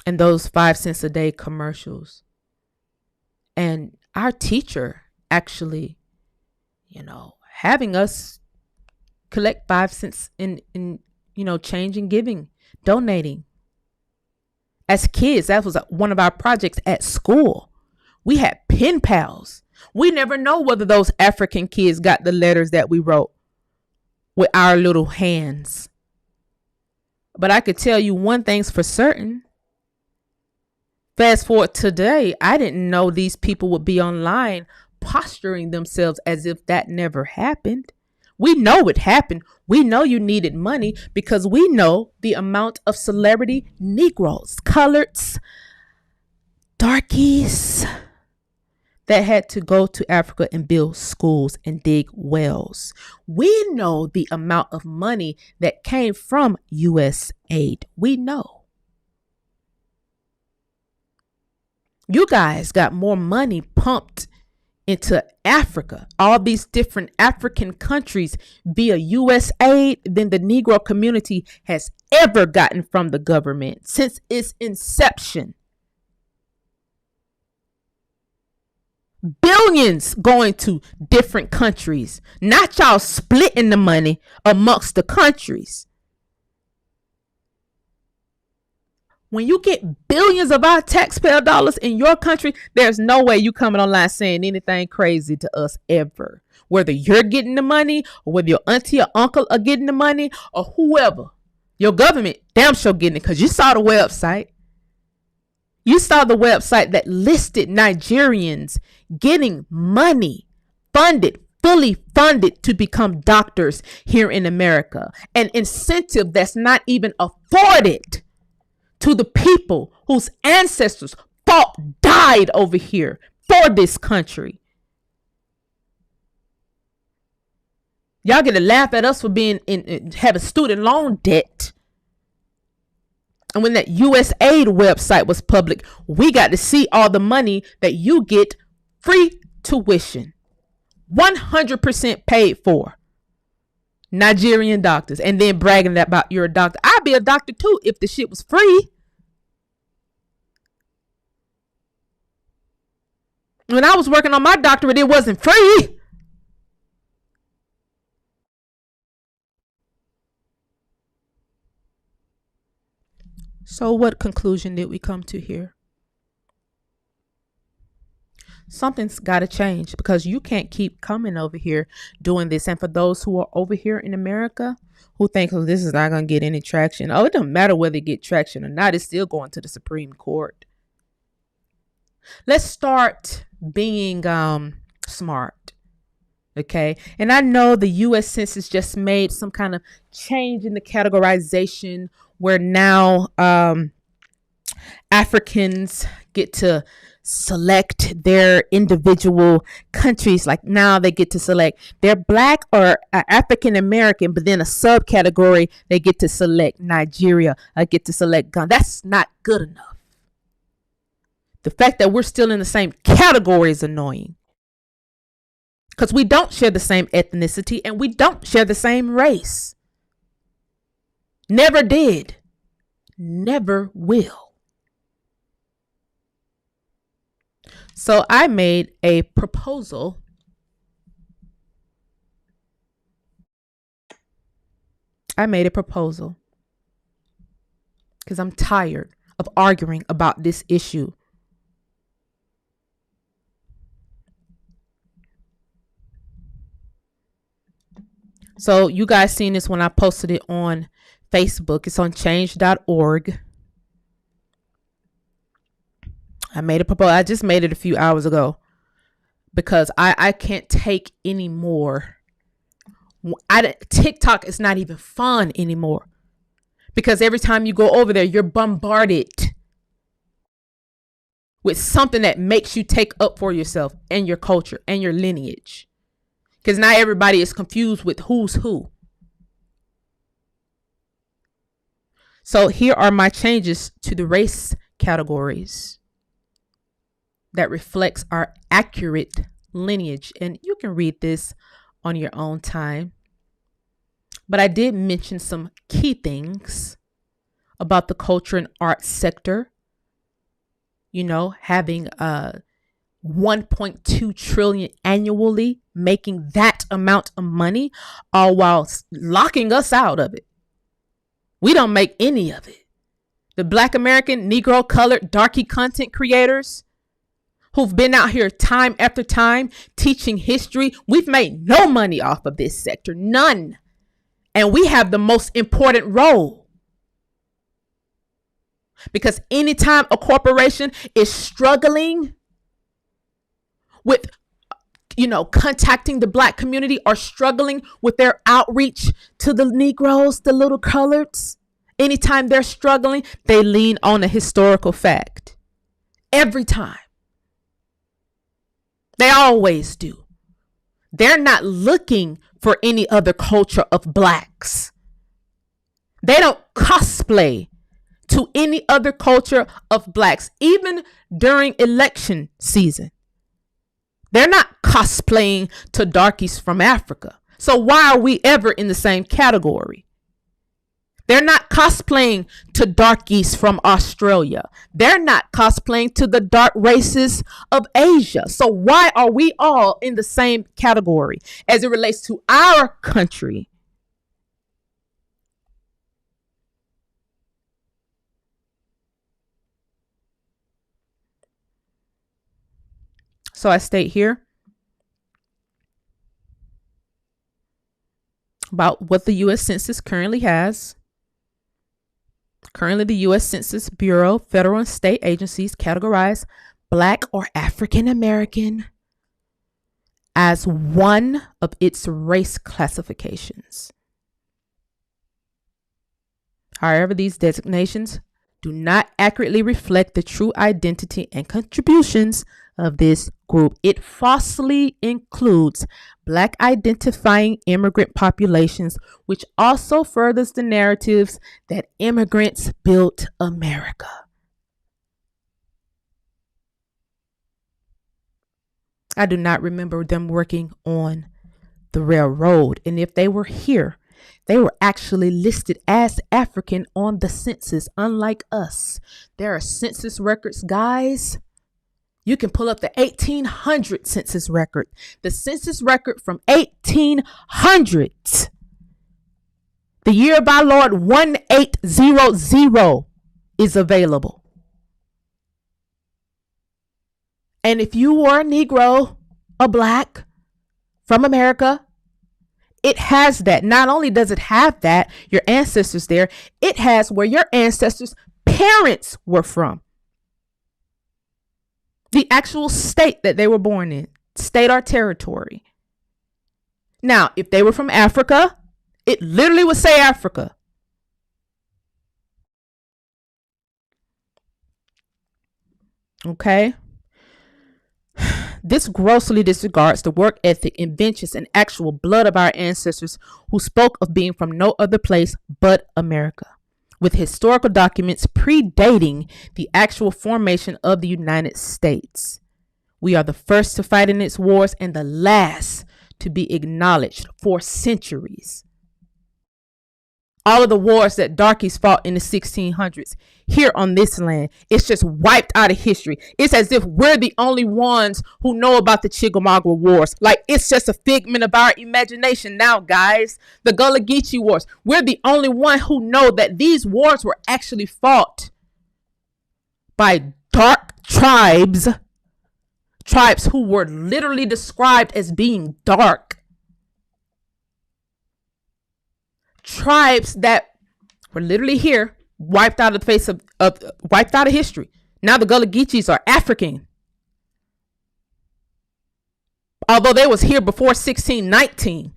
and those 5 cents a day commercials. And our teacher actually, having us collect 5 cents in change and giving, donating. As kids, that was one of our projects at school. We had pen pals. We never know whether those African kids got the letters that we wrote with our little hands. But I could tell you one thing's for certain. Fast forward today, I didn't know these people would be online posturing themselves as if that never happened. We know it happened. We know you needed money because we know the amount of celebrity Negroes, coloreds, darkies that had to go to Africa and build schools and dig wells. We know the amount of money that came from U.S. aid. We know. You guys got more money pumped into Africa, all these different African countries via U.S. aid than the Negro community has ever gotten from the government since its inception. Billions going to different countries, not y'all splitting the money amongst the countries. When you get billions of our taxpayer dollars in your country, there's no way you coming online saying anything crazy to us ever. Whether you're getting the money or whether your auntie or uncle are getting the money or whoever, your government damn sure getting it because you saw the website. You saw the website that listed Nigerians getting money fully funded to become doctors here in America. An incentive that's not even afforded to the people whose ancestors died over here for this country. Y'all get to laugh at us for being having student loan debt. And when that U.S. aid website was public, we got to see all the money that you get free tuition, 100% paid for. Nigerian doctors, and then bragging about you're a doctor. I'd be a doctor too if the shit was free. When I was working on my doctorate, it wasn't free. So what conclusion did we come to here? Something's got to change, because you can't keep coming over here doing this. And for those who are over here in America who think, oh, this is not going to get any traction. Oh, it doesn't matter whether it get traction or not. It's still going to the Supreme Court. Let's start being smart. Okay. And I know the U.S. Census just made some kind of change in the categorization where now Africans get to select their individual countries. Like now they get to select they're Black or African American, but then a subcategory they get to select Nigeria. I get to select Ghana. That's not good enough. The fact that we're still in the same category is annoying, because we don't share the same ethnicity and we don't share the same race. Never did. Never will. So I made a proposal because I'm tired of arguing about this issue. So you guys seen this when I posted it on Facebook. It's on change.org. I made a proposal. I just made it a few hours ago because I can't take any more. TikTok is not even fun anymore, because every time you go over there, you're bombarded with something that makes you take up for yourself and your culture and your lineage. Because now everybody is confused with who's who. So here are my changes to the race categories that reflects our accurate lineage. And you can read this on your own time. But I did mention some key things about the culture and art sector. You know, having 1.2 trillion annually, making that amount of money, all while locking us out of it. We don't make any of it. The Black American, Negro, colored, darky content creators who've been out here time after time teaching history, we've made no money off of this sector, none. And we have the most important role. Because anytime a corporation is struggling with, contacting the Black community or struggling with their outreach to the Negroes, the little coloreds, anytime they're struggling, they lean on a historical fact. Every time. They always do. They're not looking for any other culture of Blacks. They don't cosplay to any other culture of Blacks, even during election season. They're not cosplaying to darkies from Africa. So why are we ever in the same category? They're not cosplaying to darkies from Australia. They're not cosplaying to the dark races of Asia. So why are we all in the same category as it relates to our country? So I state here about what the U.S. Census currently has. Currently, the U.S. Census Bureau, federal and state agencies categorize Black or African American as one of its race classifications. However, these designations do not accurately reflect the true identity and contributions of this group. It falsely includes Black identifying immigrant populations, which also furthers the narratives that immigrants built America. I do not remember them working on the railroad. And if they were here, they were actually listed as African on the census, unlike us. There are census records, guys. You can pull up the 1800 census record. The census record from 1800. The year of our Lord 1800 is available. And if you were a Negro, a Black from America, it has that. Not only does it have that, your ancestors there, it has where your ancestors' parents were from. The actual state that they were born in, state or territory. Now, if they were from Africa, it literally would say Africa. Okay? This grossly disregards the work ethic, inventions, and actual blood of our ancestors who spoke of being from no other place but America, with historical documents predating the actual formation of the United States. We are the first to fight in its wars and the last to be acknowledged for centuries. All of the wars that darkies fought in the 1600s here on this land, it's just wiped out of history. It's as if we're the only ones who know about the Chickamauga Wars. Like, it's just a figment of our imagination now, guys. The Gullah Geechee Wars, we're the only one who know that these wars were actually fought by dark tribes who were literally described as being dark. Tribes that were literally here, wiped out of the face of wiped out of history. Now the Gullah Geechees are African, although they was here before 1619.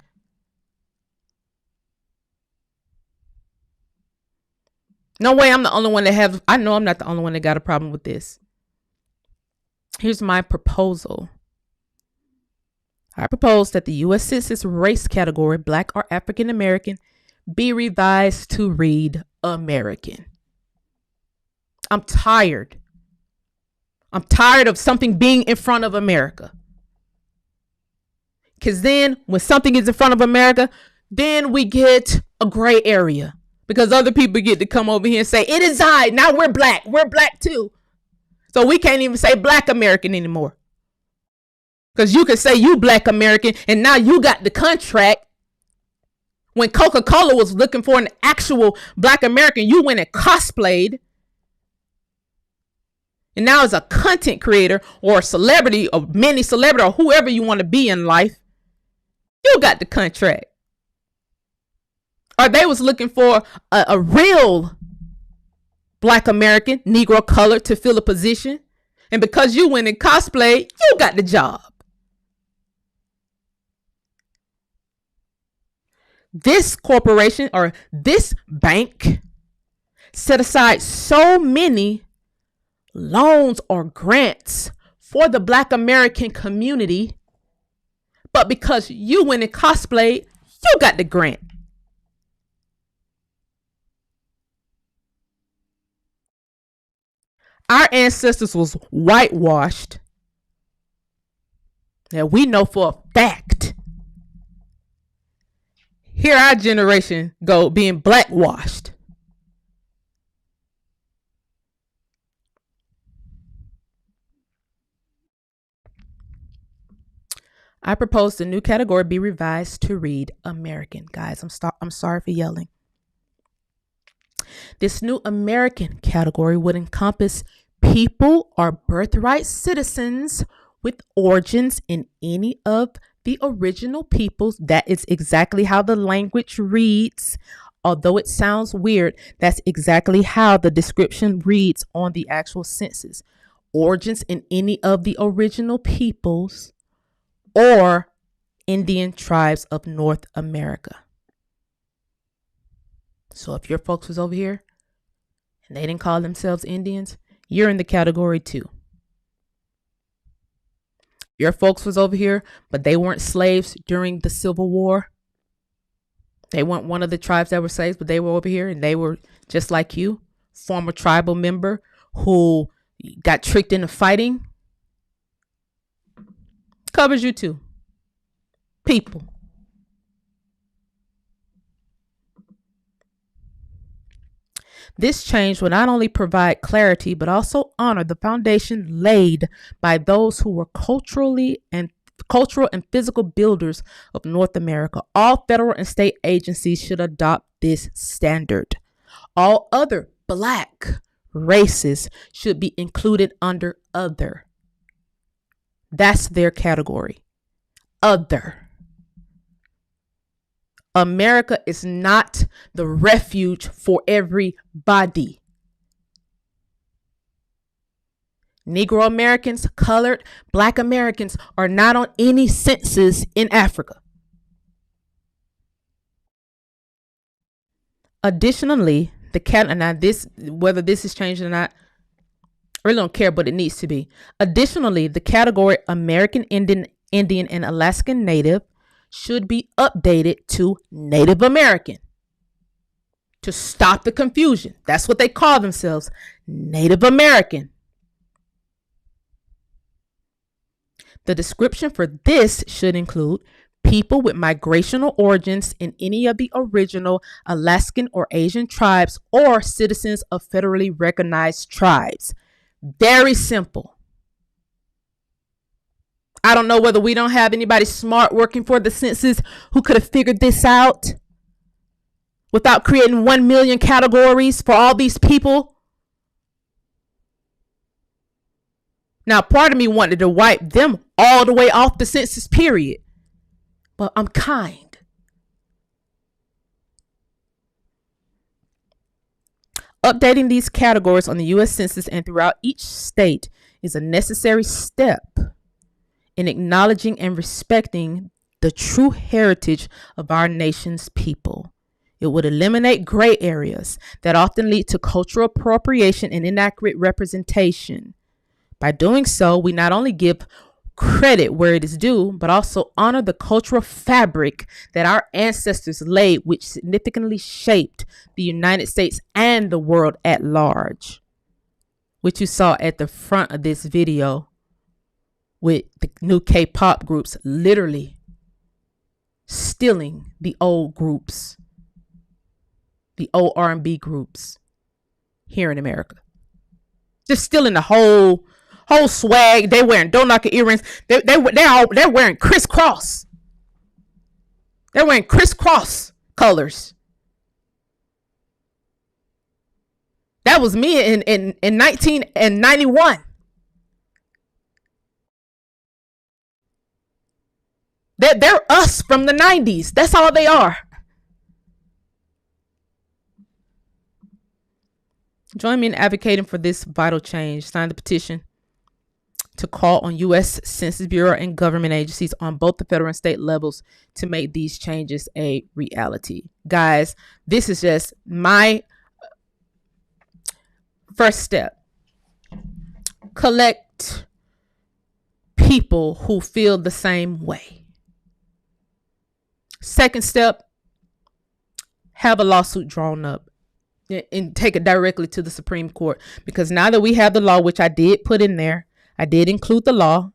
No way I'm the only one that have. I know I'm not the only one that got a problem with this. Here's my proposal. I propose that the U.S. Census race category, Black or African American, be revised to read American. I'm tired. I'm tired of something being in front of America. Because then when something is in front of America, then we get a gray area. Because other people get to come over here and say, it is I. Now we're Black. We're Black too. So we can't even say Black American anymore. Because you can say you Black American and now you got the contract. When Coca-Cola was looking for an actual Black American, you went and cosplayed. And now as a content creator or a celebrity or mini celebrity or whoever you want to be in life, you got the contract. Or they was looking for a real Black American, Negro color to fill a position. And because you went and cosplayed, you got the job. This corporation or this bank set aside so many loans or grants for the Black American community, but because you went and cosplayed, you got the grant. Our ancestors was whitewashed. Now we know for a fact. Here our generation go being blackwashed. I propose the new category be revised to read American. Guys, I'm sorry for yelling. This new American category would encompass people or birthright citizens with origins in any of the original peoples. That is exactly how the language reads. Although it sounds weird, that's exactly how the description reads on the actual census. Origins in any of the original peoples or Indian tribes of North America. So if your folks was over here and they didn't call themselves Indians, you're in the category too. Your folks was over here, but they weren't slaves during the Civil War. They weren't one of the tribes that were slaves, but they were over here and they were just like you, former tribal member who got tricked into fighting. Covers you too. People. This change will not only provide clarity, but also honor the foundation laid by those who were cultural and physical builders of North America. All federal and state agencies should adopt this standard. All other Black races should be included under other. That's their category. Other. America is not the refuge for everybody. Negro Americans, colored, Black Americans are not on any census in Africa. Additionally, whether this is changed or not, I really don't care, but it needs to be. Additionally, the category American Indian, and Alaskan Native should be updated to Native American to stop the confusion. That's what they call themselves, Native American. The description for this should include people with migrational origins in any of the original Alaskan or Asian tribes or citizens of federally recognized tribes. Very simple. I don't know whether we don't have anybody smart working for the census who could have figured this out without creating 1 million categories for all these people. Now, part of me wanted to wipe them all the way off the census, period. But I'm kind. Updating these categories on the U.S. Census and throughout each state is a necessary step in acknowledging and respecting the true heritage of our nation's people. It would eliminate gray areas that often lead to cultural appropriation and inaccurate representation. By doing so, we not only give credit where it is due, but also honor the cultural fabric that our ancestors laid, which significantly shaped the United States and the world at large, which you saw at the front of this video with the new K-pop groups literally stealing the old groups, the old R&B groups here in America. Just stealing the whole swag. They wearing Don't Knock Your earrings. They're wearing crisscross. They're wearing crisscross colors. That was me in 1991. They're us from the 90s. That's all they are. Join me in advocating for this vital change. Sign the petition to call on U.S. Census Bureau and government agencies on both the federal and state levels to make these changes a reality. Guys, this is just my first step. Collect people who feel the same way. Second step, have a lawsuit drawn up and take it directly to the Supreme Court. Because now that we have the law, which I did put in there, I did include the law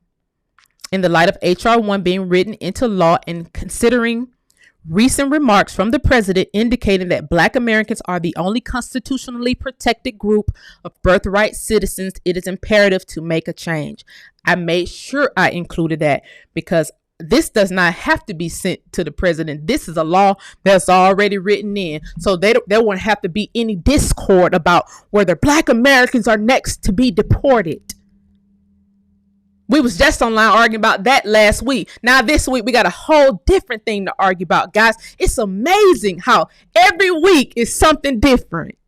in the light of HR 1 being written into law and considering recent remarks from the president indicating that Black Americans are the only constitutionally protected group of birthright citizens, it is imperative to make a change. I made sure I included that because this does not have to be sent to the president. This is a law that's already written in. So there won't have to be any discord about whether Black Americans are next to be deported. We was just online arguing about that last week. Now this week we got a whole different thing to argue about, guys. It's amazing how every week is something different.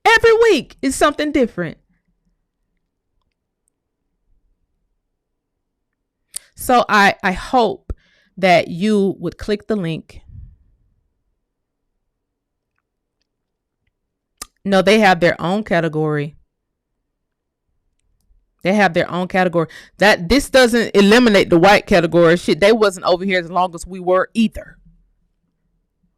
Every week is something different. So I hope that you would click the link. No, they have their own category. They have their own category. That this doesn't eliminate the white category. Shit, they wasn't over here as long as we were either.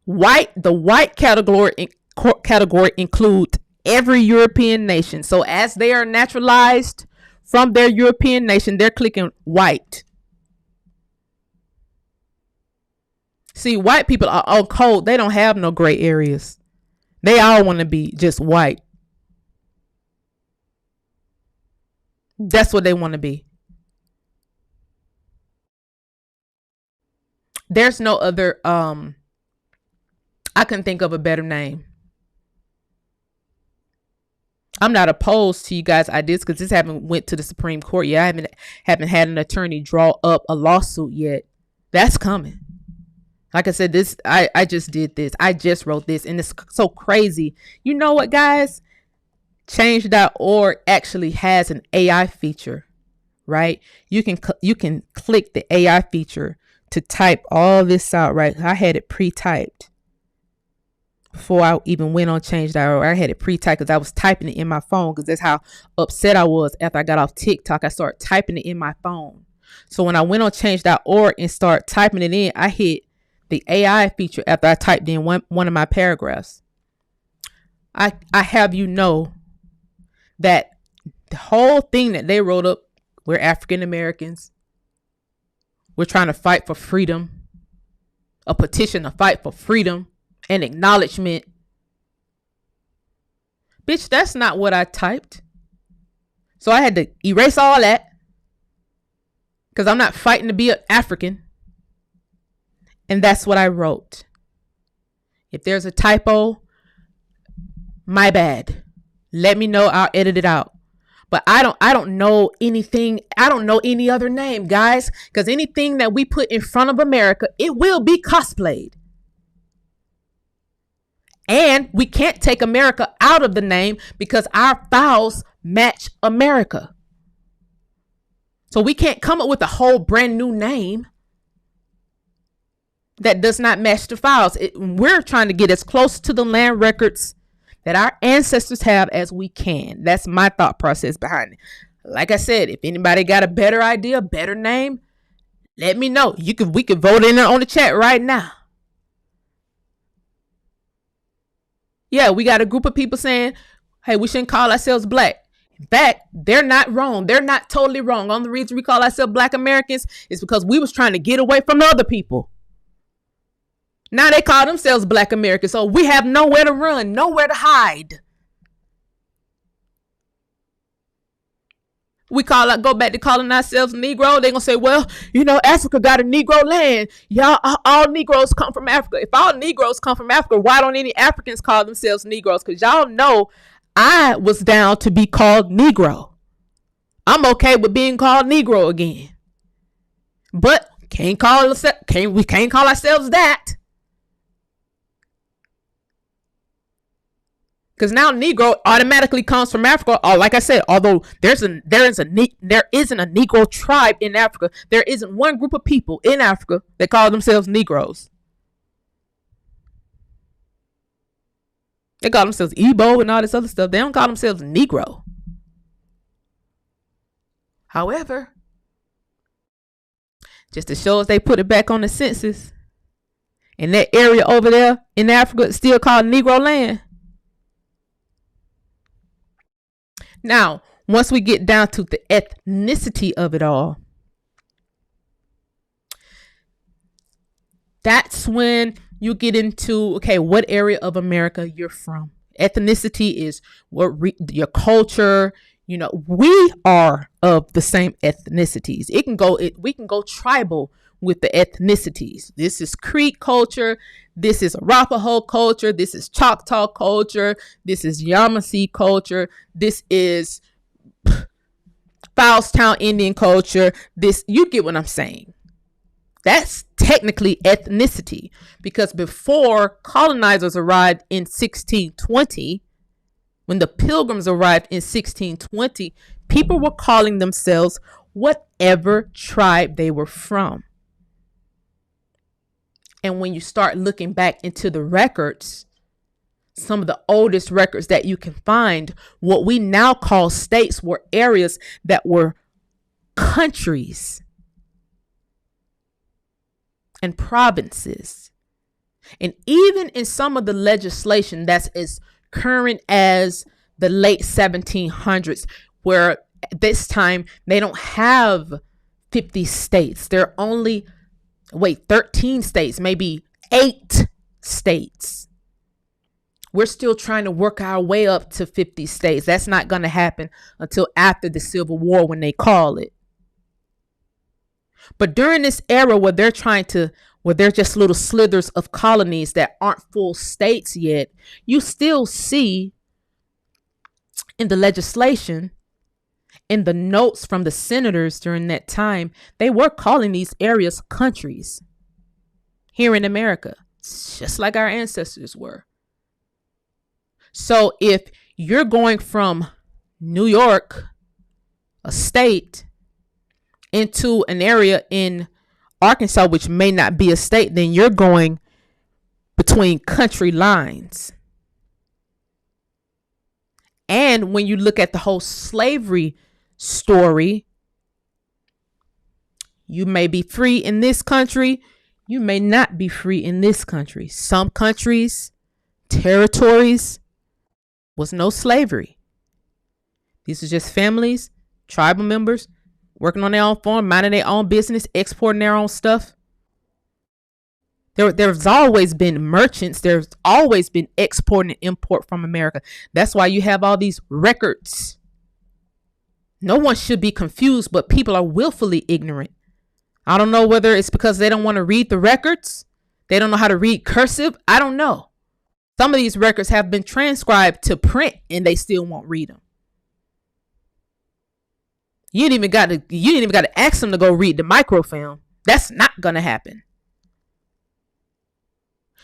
The white category includes every European nation. So as they are naturalized from their European nation, they're clicking white. See, white people are all cold. They don't have no gray areas. They all want to be just white. That's what they want to be. There's no other, I couldn't think of a better name. I'm not opposed to you guys' ideas because this haven't went to the Supreme Court yet. I haven't had an attorney draw up a lawsuit yet. That's coming. Like I said, I just did this. I just wrote this, and it's so crazy. You know what, guys? Change.org actually has an AI feature, right? You can click the AI feature to type all this out, right? I had it pre-typed before I even went on change.org. I had it pre-typed because I was typing it in my phone because that's how upset I was after I got off TikTok. I started typing it in my phone. So when I went on change.org and started typing it in, I hit the AI feature after I typed in one of my paragraphs. I have you know that the whole thing that they wrote up, we're African Americans. We're trying to fight for freedom. A petition to fight for freedom and acknowledgement. Bitch, that's not what I typed. So I had to erase all that because I'm not fighting to be an African. And that's what I wrote. If there's a typo, my bad. Let me know. I'll edit it out. But I don't know anything. I don't know any other name, guys, because anything that we put in front of America, it will be cosplayed. And we can't take America out of the name because our files match America. So we can't come up with a whole brand new name that does not match the files. We're trying to get as close to the land records that our ancestors have as we can. That's my thought process behind it. Like I said, if anybody got a better idea, better name, let me know. We could vote in on the chat right now. Yeah, we got a group of people saying, hey, we shouldn't call ourselves black. In fact, they're not wrong. They're not totally wrong. Only reason we call ourselves Black Americans is because we was trying to get away from the other people. Now they call themselves Black Americans. So we have nowhere to run, nowhere to hide. Go back to calling ourselves Negro. They're going to say, well, Africa got a Negro land. Y'all, all Negroes come from Africa. If all Negroes come from Africa, why don't any Africans call themselves Negroes? Because y'all know I was down to be called Negro. I'm okay with being called Negro again. But we can't call ourselves that. Because now Negro automatically comes from Africa. Or like I said, although there isn't a Negro tribe in Africa, there isn't one group of people in Africa that call themselves Negroes. They call themselves Igbo and all this other stuff. They don't call themselves Negro. However, just to show us they put it back on the census, and that area over there in Africa is still called Negro land. Now, once we get down to the ethnicity of it all, that's when you get into, okay, what area of America you're from. Ethnicity is your culture. We are of the same ethnicities. We can go tribal with the ethnicities. This is Creek culture. This is Arapaho culture. This is Choctaw culture. This is Yamasee culture. This is Fowlestown Indian culture. You get what I'm saying. That's technically ethnicity, because before colonizers arrived in 1620, when the Pilgrims arrived in 1620, people were calling themselves whatever tribe they were from. And when you start looking back into the records, some of the oldest records that you can find, what we now call states were areas that were countries and provinces. And even in some of the legislation that's as current as the late 1700s, where at this time they don't have 50 states. There are only 13 states, maybe 8 states. We're still trying to work our way up to 50 states. That's not going to happen until after the Civil War, when they call it. But during this era where they're just little slithers of colonies that aren't full states yet, you still see in the legislation, in the notes from the senators during that time, they were calling these areas countries here in America, just like our ancestors were. So if you're going from New York, a state, into an area in Arkansas, which may not be a state, then you're going between country lines. And when you look at the whole slavery story, you may be free in this country, you may not be free in this country. Some countries, territories, was no slavery. These are just families, tribal members, working on their own farm, minding their own business, exporting their own stuff. There's always been merchants. There's always been export and import from America. That's why you have all these records. No one should be confused, but people are willfully ignorant. I don't know whether it's because they don't want to read the records. They don't know how to read cursive. I don't know. Some of these records have been transcribed to print and they still won't read them. You ain't even got to ask them to go read the microfilm. That's not going to happen.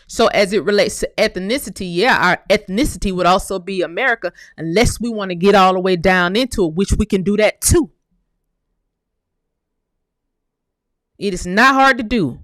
So as it relates to ethnicity, yeah, our ethnicity would also be America, unless we want to get all the way down into it, which we can do that too. It is not hard to do.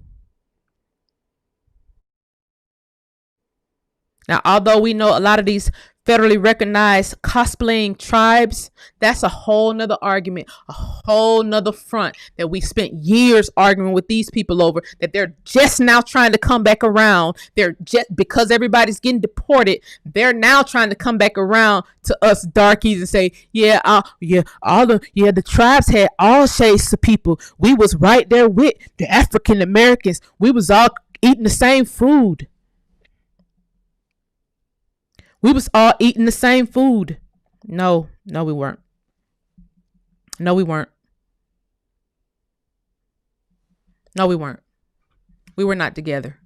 Now, although we know a lot of these federally recognized cosplaying tribes, that's a whole nother argument, a whole nother front that we spent years arguing with these people over, that they're just now trying to come back around. They're just, because everybody's getting deported, they're now trying to come back around to us darkies and say, the tribes had all shades of people. We was right there with the African Americans. We was all eating the same food. We was all eating the same food. No, we weren't. No, we weren't. No, we weren't. We were not together.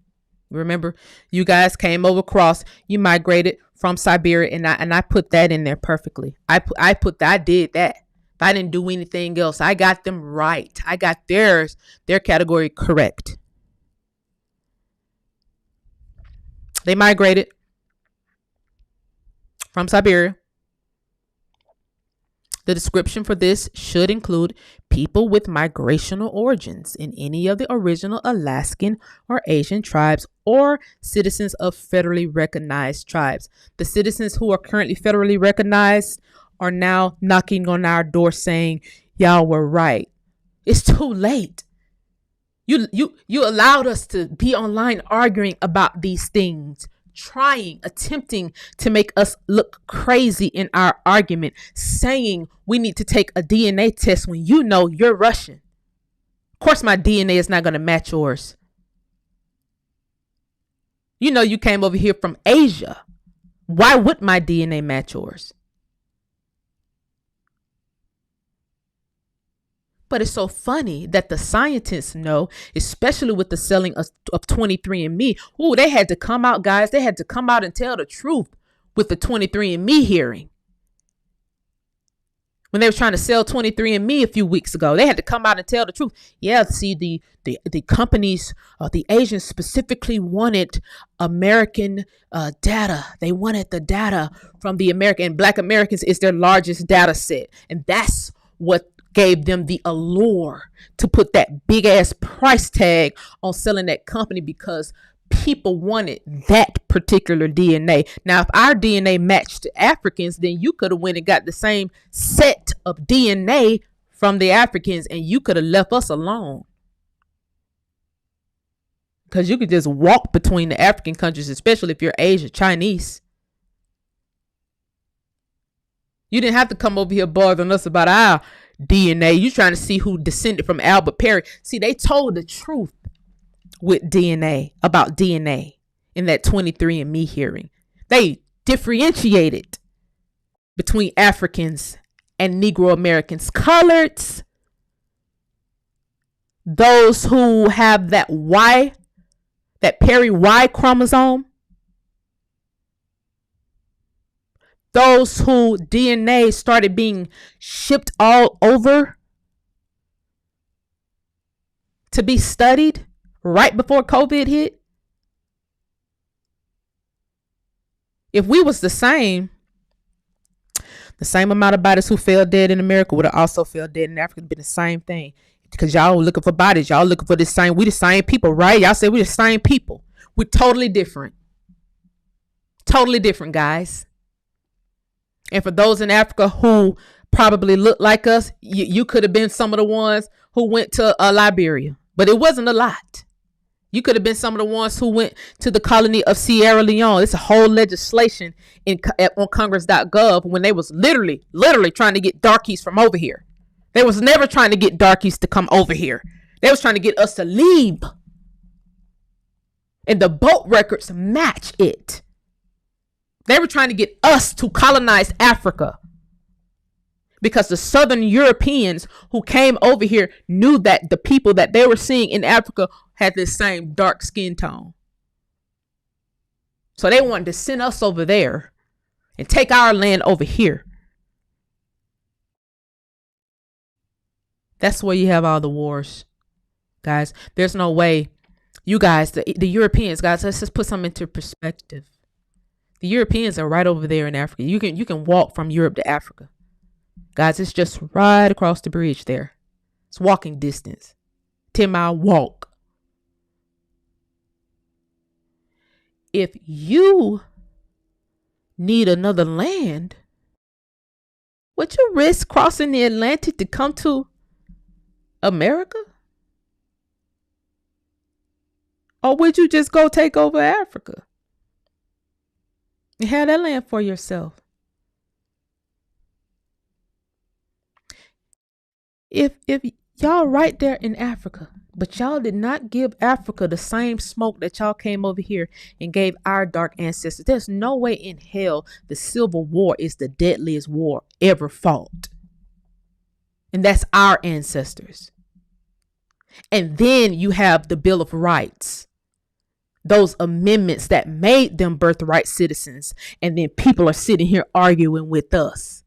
Remember, you guys came over across, you migrated from Siberia, and I put that in there perfectly. I did that. I didn't do anything else. I got them right. I got their category correct. They migrated from Siberia. The description for this should include people with migrational origins in any of the original Alaskan or Asian tribes or citizens of federally recognized tribes. The citizens who are currently federally recognized are now knocking on our door saying, y'all were right. It's too late. You allowed us to be online arguing about these things, attempting to make us look crazy in our argument, saying we need to take a DNA test when you know you're Russian. Of course, my DNA is not going to match yours. You know you came over here from Asia. Why would my DNA match yours? But it's so funny that the scientists know, especially with the selling of 23andMe. Ooh, they had to come out, guys. They had to come out and tell the truth with the 23andMe hearing. When they were trying to sell 23andMe a few weeks ago, they had to come out and tell the truth. Yeah, see, the companies, the Asians specifically wanted American data. They wanted the data from the American, and Black Americans is their largest data set. And that's what gave them the allure to put that big ass price tag on selling that company, because people wanted that particular DNA. Now, if our DNA matched Africans, then you could have went and got the same set of DNA from the Africans and you could have left us alone. Because you could just walk between the African countries, especially if you're Asian, Chinese. You didn't have to come over here bothering us about our DNA. You trying to see who descended from Albert Perry. See, they told the truth with DNA, about DNA in that 23andMe hearing. They differentiated between Africans and Negro Americans, coloreds, those who have that Y, that Perry Y chromosome, Those who DNA started being shipped all over to be studied right before COVID hit. If we was the same amount of bodies who fell dead in America would have also fell dead in Africa. It'd been the same thing. Because y'all looking for bodies. Y'all looking for the same. We the same people, right? Y'all say we the same people. We're totally different. Totally different, guys. And for those in Africa who probably look like us, you could have been some of the ones who went to Liberia. But it wasn't a lot. You could have been some of the ones who went to the colony of Sierra Leone. It's a whole legislation on Congress.gov when they was literally trying to get darkies from over here. They was never trying to get darkies to come over here. They was trying to get us to leave. And the boat records match it. They were trying to get us to colonize Africa. Because the Southern Europeans who came over here knew that the people that they were seeing in Africa had this same dark skin tone. So they wanted to send us over there and take our land over here. That's where you have all the wars, guys. There's no way. You guys, the Europeans, guys, let's just put something into perspective. The Europeans are right over there in Africa. You can walk from Europe to Africa. Guys, it's just right across the bridge there. It's walking distance. 10-mile walk. If you need another land, would you risk crossing the Atlantic to come to America? Or would you just go take over Africa and have that land for yourself? If y'all right there in Africa, but y'all did not give Africa the same smoke that y'all came over here and gave our dark ancestors, there's no way in hell the Civil War is the deadliest war ever fought. And that's our ancestors. And then you have the Bill of Rights. Those amendments that made them birthright citizens. And then people are sitting here arguing with us.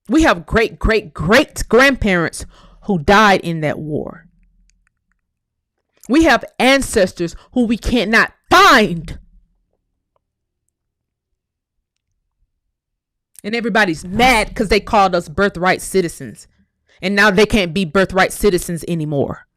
We have great grandparents who died in that war. We have ancestors who we cannot find. And everybody's mad because they called us birthright citizens. And now they can't be birthright citizens anymore.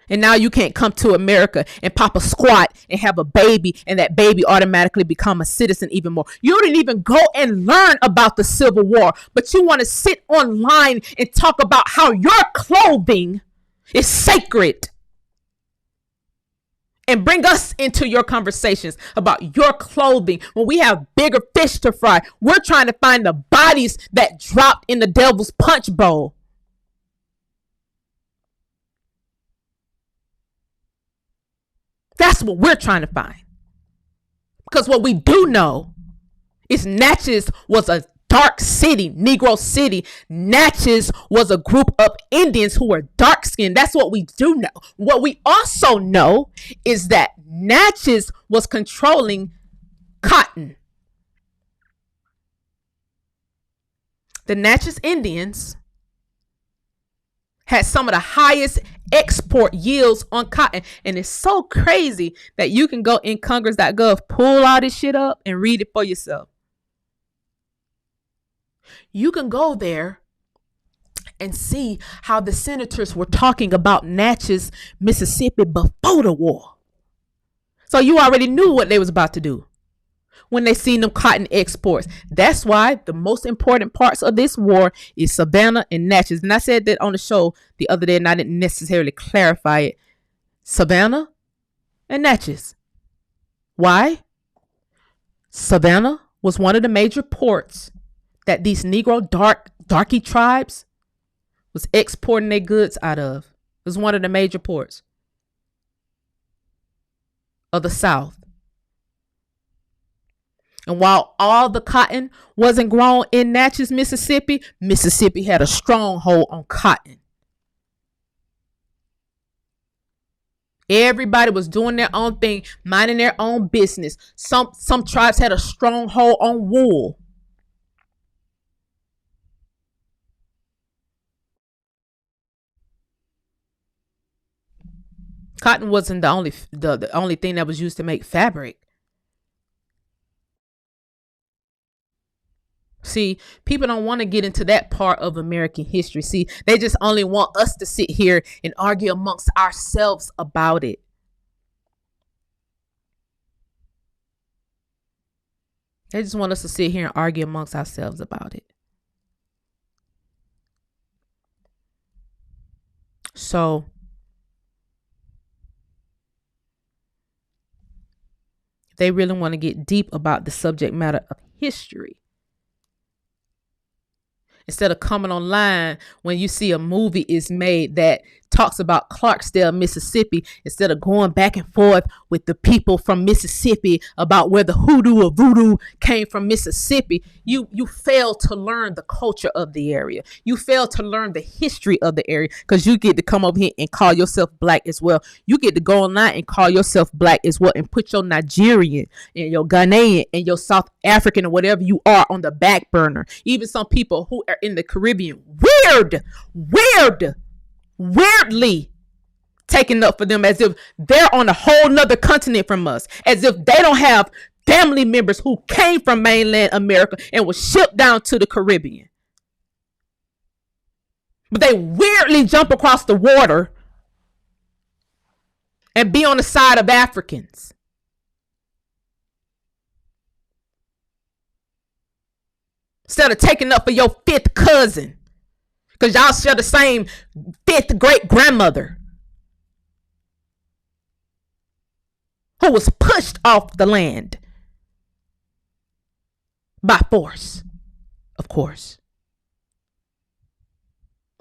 And now you can't come to America and pop a squat and have a baby and that baby automatically become a citizen even more. You didn't even go and learn about the Civil War, but you want to sit online and talk about how your clothing is sacred. And bring us into your conversations about your clothing when we have bigger fish to fry. We're trying to find the bodies that dropped in the devil's punch bowl. That's what we're trying to find. Because what we do know is Natchez was a dark city, Negro city. Natchez was a group of Indians who were dark skinned. That's what we do know. What we also know is that Natchez was controlling cotton. The Natchez Indians had some of the highest export yields on cotton. And it's so crazy that you can go in Congress.gov, pull all this shit up and read it for yourself. You can go there and see how the senators were talking about Natchez, Mississippi before the war. So you already knew what they was about to do when they seen them cotton exports. That's why the most important parts of this war is Savannah and Natchez. And I said that on the show the other day and I didn't necessarily clarify it. Savannah and Natchez. Why? Savannah was one of the major ports that these Negro darky tribes was exporting their goods out of. It was one of the major ports of the South. And while all the cotton wasn't grown in Natchez, Mississippi, Mississippi had a stronghold on cotton. Everybody was doing their own thing, minding their own business. Some tribes had a stronghold on wool. Cotton wasn't the only thing that was used to make fabric. See, people don't want to get into that part of American history. See, they just only want us to sit here and argue amongst ourselves about it. They just want us to sit here and argue amongst ourselves about it. So, they really want to get deep about the subject matter of history. Instead of coming online when you see a movie is made that talks about Clarksdale, Mississippi, instead of going back and forth with the people from Mississippi about where the hoodoo or voodoo came from Mississippi, you fail to learn the culture of the area. You fail to learn the history of the area, because you get to come over here and call yourself black as well. You get to go online and call yourself black as well and put your Nigerian and your Ghanaian and your South African or whatever you are on the back burner. Even some people who are in the Caribbean, weirdly taken up for them as if they're on a whole nother continent from us, as if they don't have family members who came from mainland America and was shipped down to the Caribbean. But they weirdly jump across the water and be on the side of Africans. Instead of taking up for your fifth cousin, because y'all share the same fifth great grandmother who was pushed off the land by force, of course.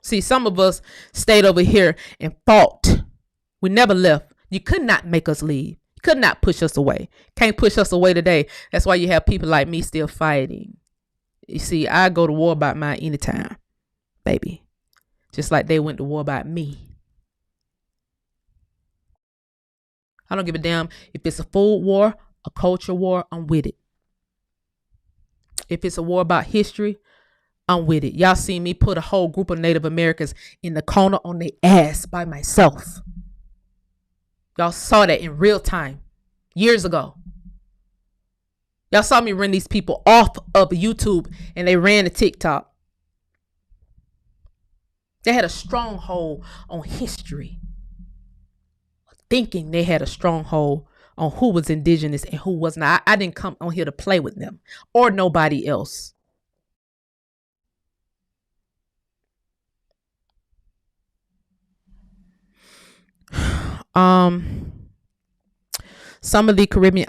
See, some of us stayed over here and fought. We never left. You could not make us leave. You could not push us away. Can't push us away today. That's why you have people like me still fighting. You see, I go to war about mine anytime, baby. Just like they went to war about me. I don't give a damn if it's a food war, a culture war, I'm with it. If it's a war about history, I'm with it. Y'all seen me put a whole group of Native Americans in the corner on their ass by myself. Y'all saw that in real time years ago. Y'all saw me run these people off of YouTube and they ran to TikTok. They had a stronghold on history, thinking they had a stronghold on who was indigenous and who was not. I didn't come on here to play with them or nobody else. Some of the Caribbean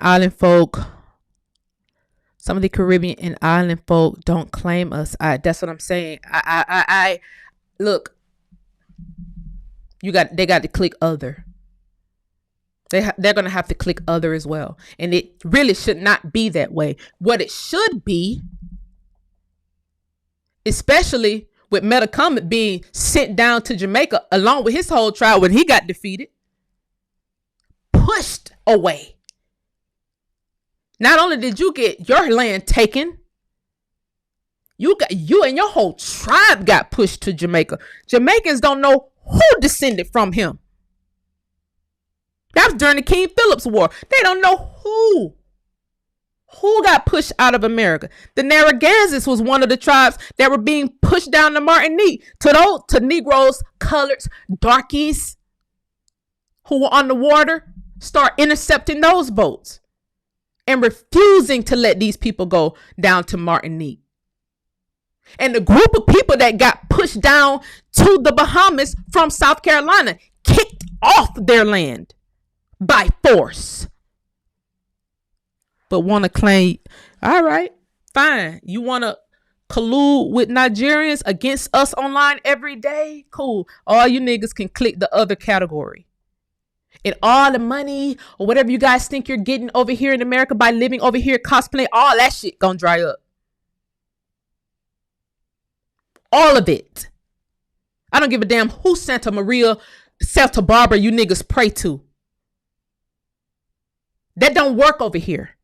and island folk don't claim us. That's what I'm saying. I look. They got to click other. They're gonna have to click other as well, and it really should not be that way. What it should be, especially with Metacomet being sent down to Jamaica along with his whole tribe when he got defeated, pushed away. Not only did you get your land taken, you and your whole tribe got pushed to Jamaica. Jamaicans don't know who descended from him. That was during the King Philip's War. They don't know who got pushed out of America. The Narragansetts was one of the tribes that were being pushed down to Martinique. To Negroes, coloreds, darkies who were on the water, start intercepting those boats and refusing to let these people go down to Martinique. And the group of people that got pushed down to the Bahamas from South Carolina kicked off their land by force. But want to claim, all right, fine. You want to collude with Nigerians against us online every day? Cool. All you niggas can click the other category. And all the money or whatever you guys think you're getting over here in America by living over here cosplaying, all that shit gonna dry up. All of it. I don't give a damn who Santa Barbara you niggas pray to. That don't work over here.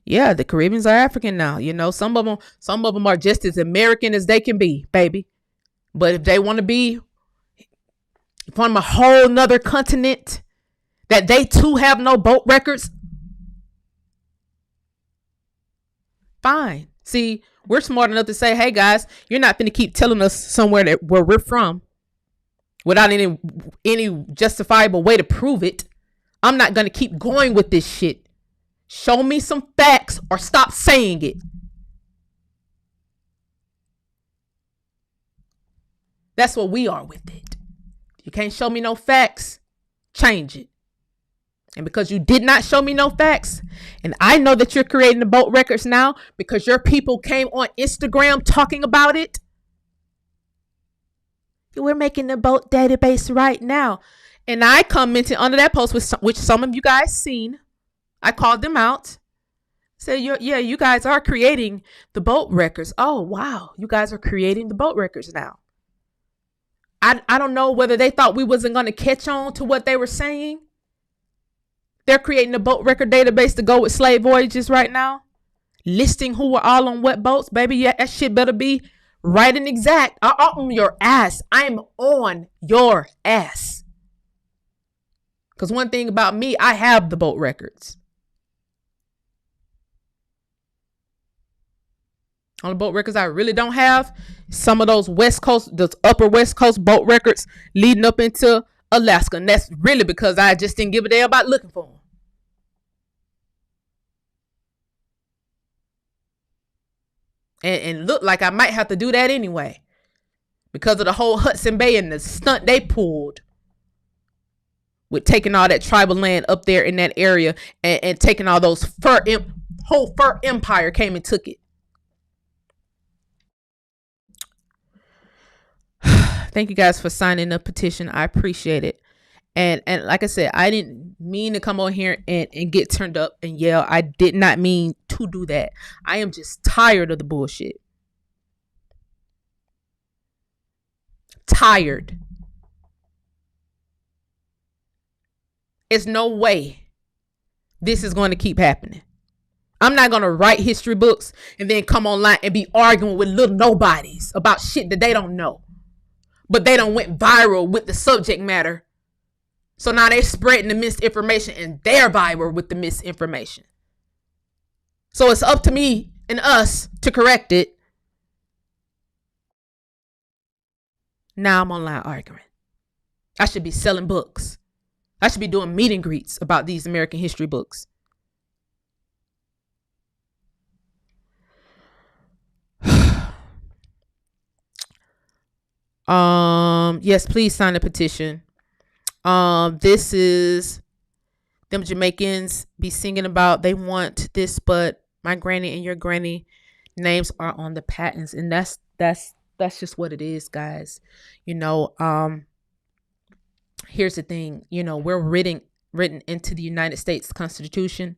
Yeah, the Caribbeans are African now. You know, some of them are just as American as they can be, baby. But if they want to be from a whole nother continent that they too have no boat records, fine. See, we're smart enough to say, hey guys, you're not going to keep telling us somewhere that where we're from without any justifiable way to prove it. I'm not going to keep going with this shit. Show me some facts or stop saying it. That's what we are with it. You can't show me no facts, change it. And because you did not show me no facts, and I know that you're creating the boat records now because your people came on Instagram talking about it. We're making the boat database right now. And I commented under that post, which some of you guys seen. I called them out. Said, yeah, you guys are creating the boat records. Oh, wow. You guys are creating the boat records now. I don't know whether they thought we wasn't going to catch on to what they were saying. They're creating a boat record database to go with slave voyages right now. Listing who were all on what boats. Baby, yeah, that shit better be right and exact. I'm on your ass. I'm on your ass. Because one thing about me, I have the boat records. On the boat records I really don't have, some of those those upper West Coast boat records leading up into Alaska. And that's really because I just didn't give a damn about looking for them. And look like I might have to do that anyway. Because of the whole Hudson Bay and the stunt they pulled. With taking all that tribal land up there in that area. And taking all those whole fur empire came and took it. Thank you guys for signing the petition. I appreciate it. And like I said, I didn't mean to come on here and get turned up and yell. I did not mean to do that. I am just tired of the bullshit. Tired. There's no way this is going to keep happening. I'm not going to write history books and then come online and be arguing with little nobodies about shit that they don't know. But they done went viral with the subject matter. So now they're spreading the misinformation and they're viral with the misinformation. So it's up to me and us to correct it. Now I'm online arguing. I should be selling books. I should be doing meet and greets about these American history books. Yes, please sign the petition. This is them Jamaicans be singing about they want this, but my granny and your granny names are on the patents, and that's just what it is, guys. You know, here's the thing, you know, we're written into the United States Constitution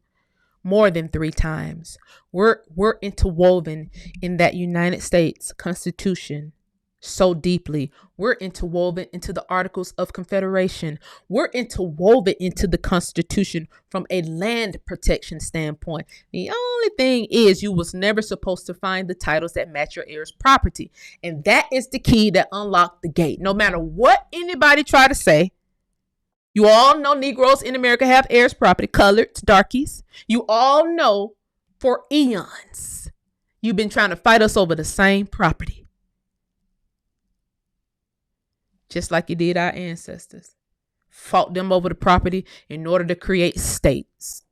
more than 3 times. We're interwoven in that United States Constitution so deeply. We're interwoven into the Articles of Confederation. We're interwoven into the Constitution from a land protection standpoint. The only thing is you was never supposed to find the titles that match your heir's property. And that is the key that unlocked the gate. No matter what anybody try to say, you all know Negroes in America have heirs property, coloreds, darkies. You all know for eons you've been trying to fight us over the same property. Just like you did our ancestors. Fought them over the property in order to create states.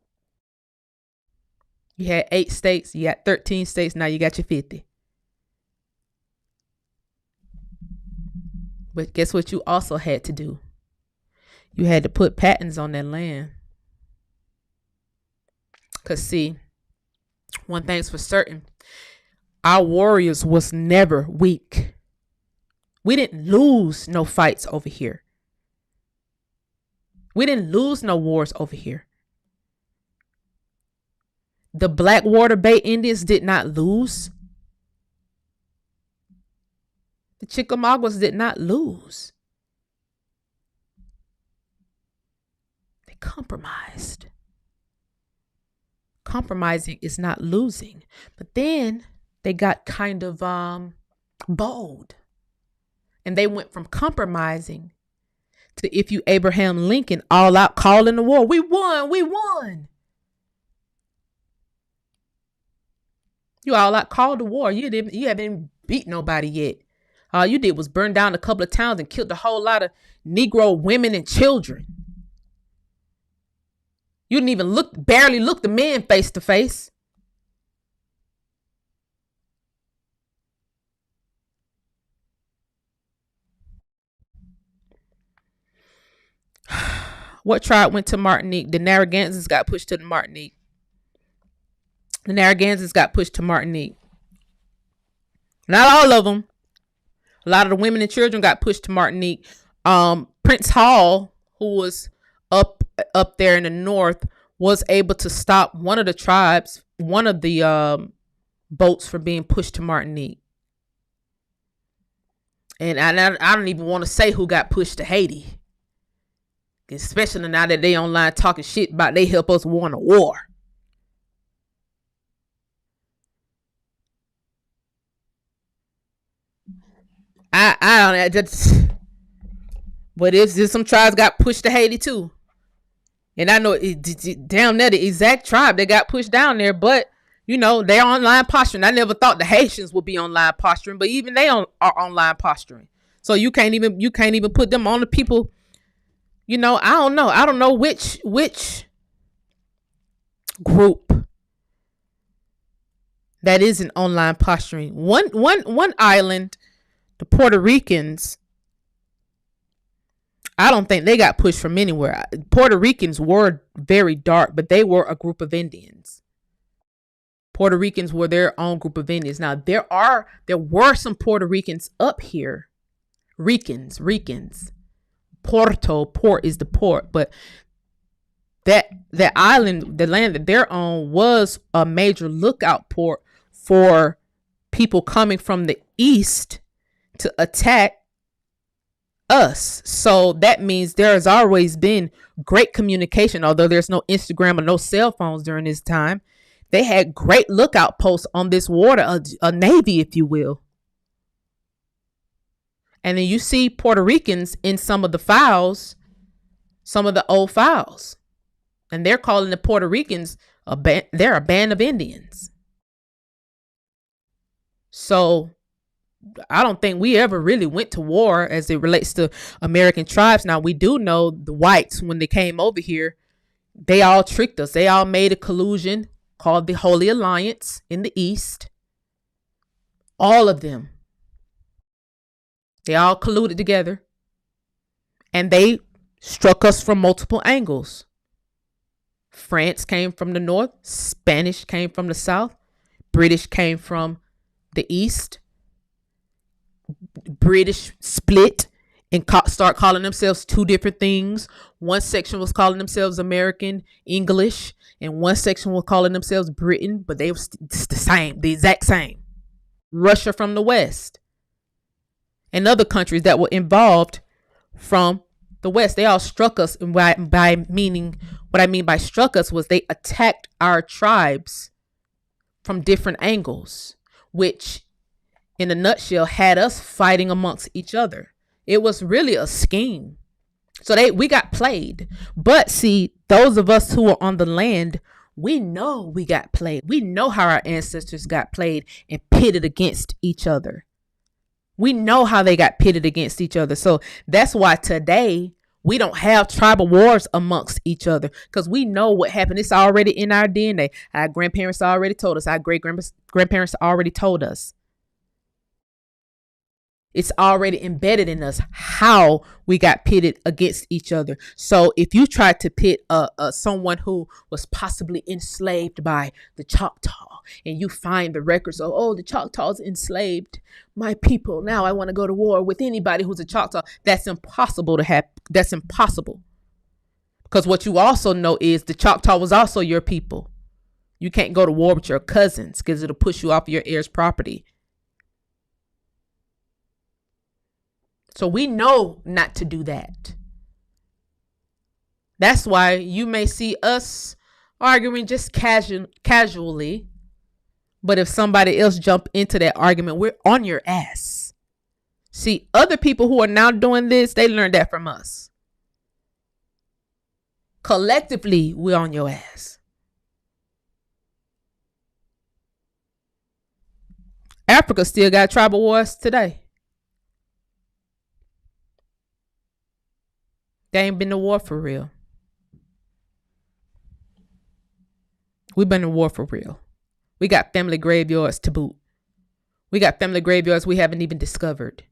You had 8 states, you got 13 states, now you got your 50. But guess what you also had to do? You had to put patents on that land. Because see, one thing's for certain, our warriors was never weak. We didn't lose no fights over here. We didn't lose no wars over here. The Blackwater Bay Indians did not lose. The Chickamaugas did not lose. They compromised. Compromising is not losing. But then they got kind of bold. And they went from compromising to, if you Abraham Lincoln, all out calling the war. We won. We won. You all out called the war. You haven't beat nobody yet. All you did was burn down a couple of towns and killed a whole lot of Negro women and children. You didn't even barely look the men face to face. What tribe went to Martinique? The Narragansetts got pushed to the Martinique. The Narragansetts got pushed to Martinique. Not all of them. A lot of the women and children got pushed to Martinique. Prince Hall, who was up there in the north, was able to stop one of the tribes, one of the boats, from being pushed to Martinique. And I don't even want to say who got pushed to Haiti, especially now that they online talking shit about they help us win a war. I don't. But if some tribes got pushed to Haiti too, and I know down there the exact tribe that got pushed down there, but you know they're online posturing. I never thought the Haitians would be online posturing, but even they are online posturing. So you can't even put them on the people. You know, I don't know which group that isn't online posturing. One island, the Puerto Ricans, I don't think they got pushed from anywhere. Puerto Ricans were very dark, but they were a group of Indians. Puerto Ricans were their own group of Indians. Now there were some Puerto Ricans up here. Ricans. Port is the port, but that island, the land that they're on, was a major lookout port for people coming from the east to attack us. So that means there has always been great communication, although there's no Instagram or no cell phones during this time. They had great lookout posts on this water, a navy, if you will. And then you see Puerto Ricans in some of the files, some of the old files. And they're calling the Puerto Ricans they're a band of Indians. So I don't think we ever really went to war as it relates to American tribes. Now, we do know the whites, when they came over here, they all tricked us. They all made a collusion called the Holy Alliance in the East. All of them. They all colluded together. And they struck us from multiple angles. France came from the north. Spanish came from the south. British came from the east. British split and start calling themselves two different things. One section was calling themselves American English, and one section was calling themselves Britain, but they were the exact same. Russia from the west, and other countries that were involved from the west. They all struck us, and by meaning, what I mean by struck us was they attacked our tribes from different angles, which in a nutshell had us fighting amongst each other. It was really a scheme. So we got played. But see, those of us who are on the land, we know we got played. We know how our ancestors got played and pitted against each other. We know how they got pitted against each other. So that's why today we don't have tribal wars amongst each other, because we know what happened. It's already in our DNA. Our grandparents already told us. Our great-grandparents already told us. It's already embedded in us how we got pitted against each other. So if you try to pit someone who was possibly enslaved by the Choctaw, and you find the records of, oh, the Choctaws enslaved my people, now I want to go to war with anybody who's a Choctaw, that's impossible to happen. That's impossible. Because what you also know is the Choctaw was also your people. You can't go to war with your cousins because it'll push you off your heir's property. So we know not to do that. That's why you may see us arguing just casually. But if somebody else jump into that argument, we're on your ass. See, other people who are now doing this, they learned that from us. Collectively, we're on your ass. Africa still got tribal wars today. They ain't been to war for real. We've been to war for real. We got family graveyards to boot. We got family graveyards we haven't even discovered.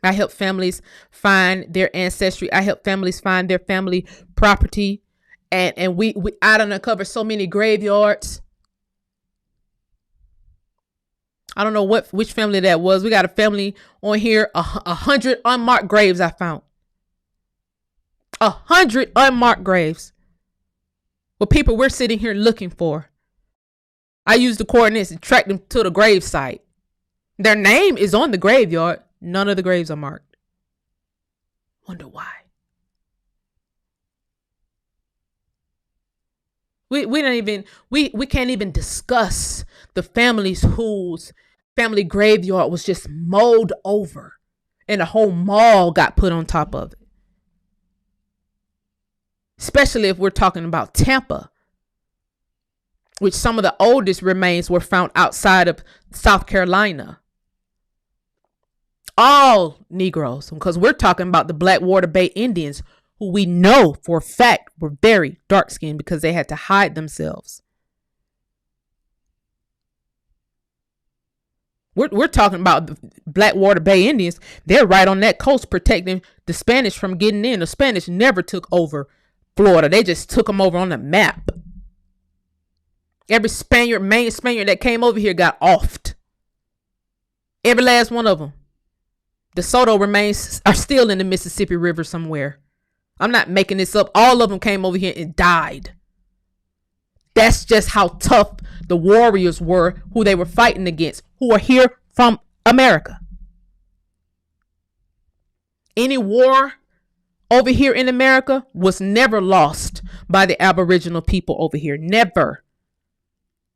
I help families find their ancestry. I help families find their family property. And we I done uncovered so many graveyards. I don't know which family that was. We got a family on here, 100 unmarked graves I found. 100 unmarked graves. With people we're sitting here looking for. I used the coordinates and tracked them to the grave site. Their name is on the graveyard. None of the graves are marked. Wonder why. We can't even discuss the families whose family graveyard was just mowed over and a whole mall got put on top of it. Especially if we're talking about Tampa, which some of the oldest remains were found outside of South Carolina. All Negroes, because we're talking about the Blackwater Bay Indians, who we know for a fact were very dark-skinned because they had to hide themselves. We're talking about the Blackwater Bay Indians. They're right on that coast protecting the Spanish from getting in. The Spanish never took over Florida. They just took them over on the map. Every main Spaniard that came over here got offed. Every last one of them. The Soto remains are still in the Mississippi River somewhere. I'm not making this up. All of them came over here and died. That's just how tough the warriors were who they were fighting against, who are here from America. Any war over here in America was never lost by the Aboriginal people over here. Never.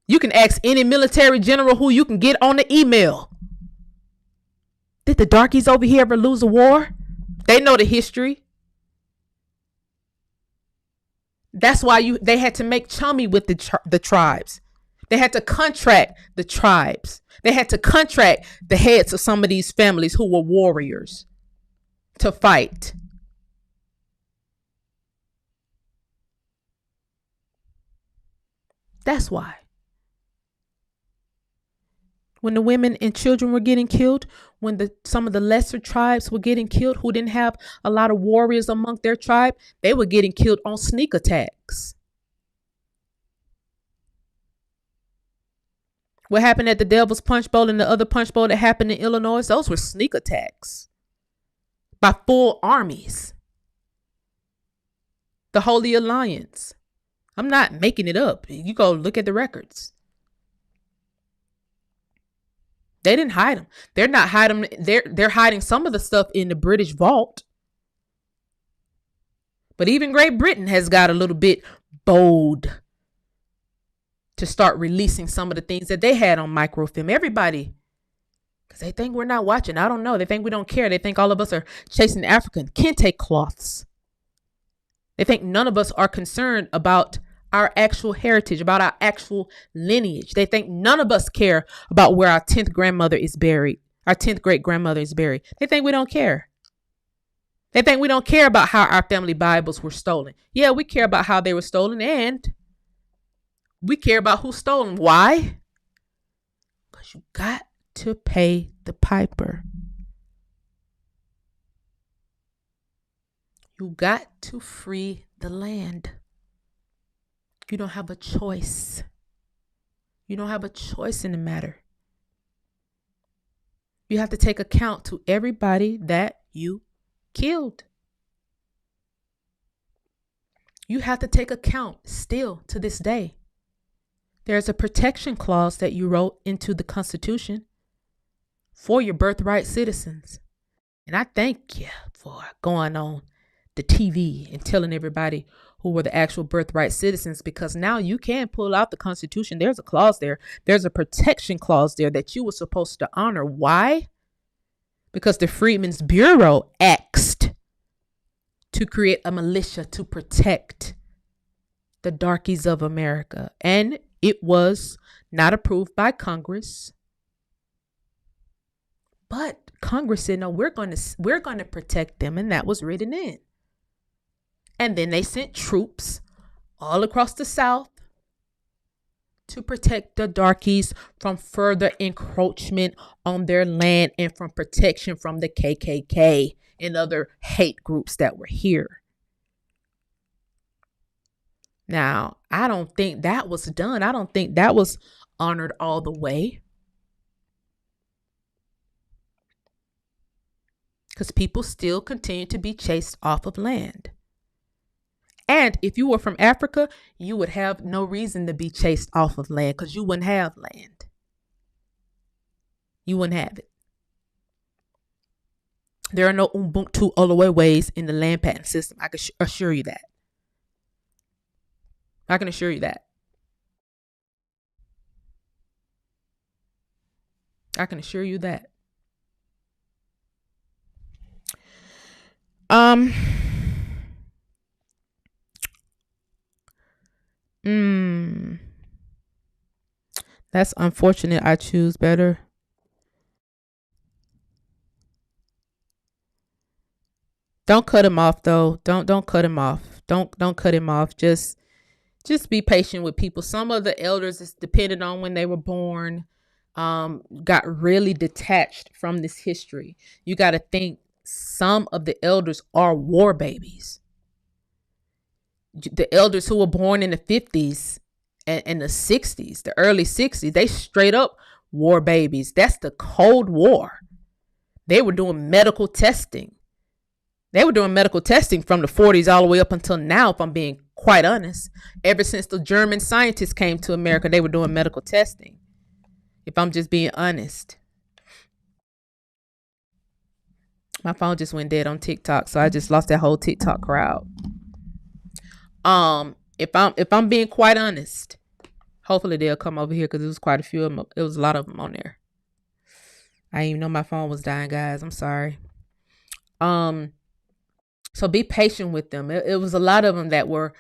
You can ask any military general who you can get on the email. Did the darkies over here ever lose a war? They know the history. That's why they had to make chummy with the tribes. They had to contract the tribes. They had to contract the heads of some of these families who were warriors to fight. That's why. When the women and children were getting killed, when some of the lesser tribes were getting killed who didn't have a lot of warriors among their tribe, they were getting killed on sneak attacks. What happened at the Devil's Punch Bowl and the other punch bowl that happened in Illinois, those were sneak attacks by full armies. The Holy Alliance. I'm not making it up. You go look at the records. They didn't hide them. They're not hiding. They're hiding some of the stuff in the British vault. But even Great Britain has got a little bit bold to start releasing some of the things that they had on microfilm. Everybody, because they think we're not watching. I don't know. They think we don't care. They think all of us are chasing African kente cloths. They think none of us are concerned about our actual heritage, about our actual lineage. They think none of us care about where our 10th grandmother is buried, our 10th great grandmother is buried. They think we don't care. They think we don't care about how our family Bibles were stolen. Yeah, we care about how they were stolen, and we care about who stole them. Why? Because you got to pay the piper. You got to free the land. You don't have a choice. You don't have a choice in the matter. You have to take account to everybody that you killed. You have to take account still to this day. There's a protection clause that you wrote into the Constitution for your birthright citizens. And I thank you for going on the TV and telling everybody who were the actual birthright citizens, because now you can pull out the Constitution. There's a clause there. There's a protection clause there that you were supposed to honor. Why? Because the Freedmen's Bureau asked to create a militia to protect the darkies of America. And it was not approved by Congress. But Congress said, no, we're going to protect them. And that was written in. And then they sent troops all across the South to protect the darkies from further encroachment on their land and from protection from the KKK and other hate groups that were here. Now, I don't think that was done. I don't think that was honored all the way. Because people still continue to be chased off of land. And if you were from Africa, you would have no reason to be chased off of land because you wouldn't have land. You wouldn't have it. There are no Ubuntu Olowe ways in the land patent system. I can assure you that. I can assure you that. I can assure you that. That's unfortunate. I choose better. Don't cut him off though. Don't cut him off. Don't cut him off. Just be patient with people. Some of the elders, it's dependent on when they were born, got really detached from this history. You got to think some of the elders are war babies. The elders who were born in the 50s and the 60s, the early 60s, they straight up war babies. That's the Cold War. They were doing medical testing. They were doing medical testing from the 40s all the way up until now, if I'm being quite honest. Ever since the German scientists came to America, they were doing medical testing, if I'm just being honest. My phone just went dead on TikTok, so I just lost that whole TikTok crowd. If I'm being quite honest, hopefully they'll come over here because it was quite a few of them. It was a lot of them on there. I didn't even know my phone was dying, guys. I'm sorry. So be patient with them. It was a lot of them that were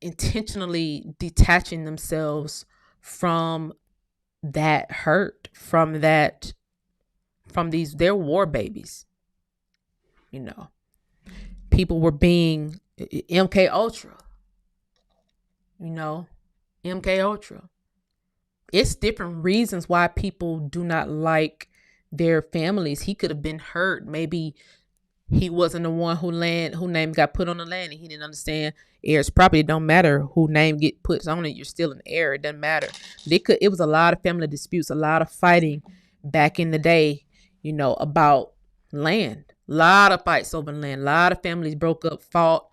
intentionally detaching themselves from that hurt, from these, they're war babies. You know, people were being MK Ultra. You know, MK Ultra. It's different reasons why people do not like their families. He could have been hurt. Maybe he wasn't the one who name got put on the land, and he didn't understand heirs property. It don't matter who name get put on it. You're still an heir. It doesn't matter. It was a lot of family disputes, a lot of fighting back in the day, you know, about land. A lot of fights over land. A lot of families broke up, fought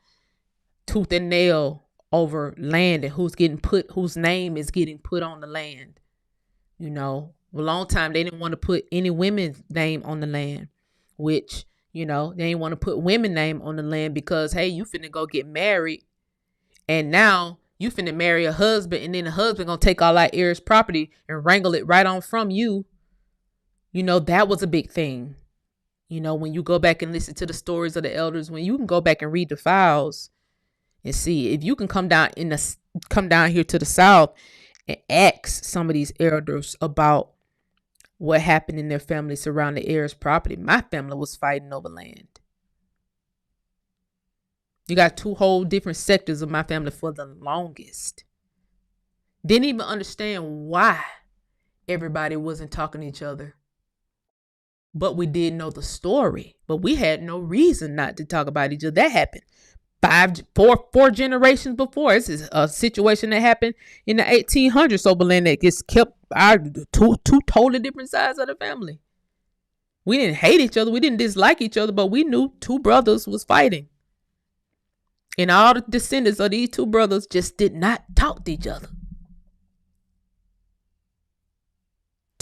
tooth and nail over land and whose name is getting put on the land. You know, for a long time they didn't want to put any women's name on the land, which, you know, they didn't want to put women name on the land because, hey, you finna go get married, and now you finna marry a husband, and then the husband gonna take all that heirs property and wrangle it right on from you. You know, that was a big thing. You know, when you go back and listen to the stories of the elders, when you can go back and read the files and see, if you can come down here to the South and ask some of these elders about what happened in their family surrounding the heirs property. My family was fighting over land. You got two whole different sectors of my family for the longest. Didn't even understand why everybody wasn't talking to each other. But we did know the story. But we had no reason not to talk about each other. That happened four generations before. This is a situation that happened in the 1800s over land that gets kept our two totally different sides of the family. We didn't hate each other. We didn't dislike each other, but we knew two brothers was fighting. And all the descendants of these two brothers just did not talk to each other.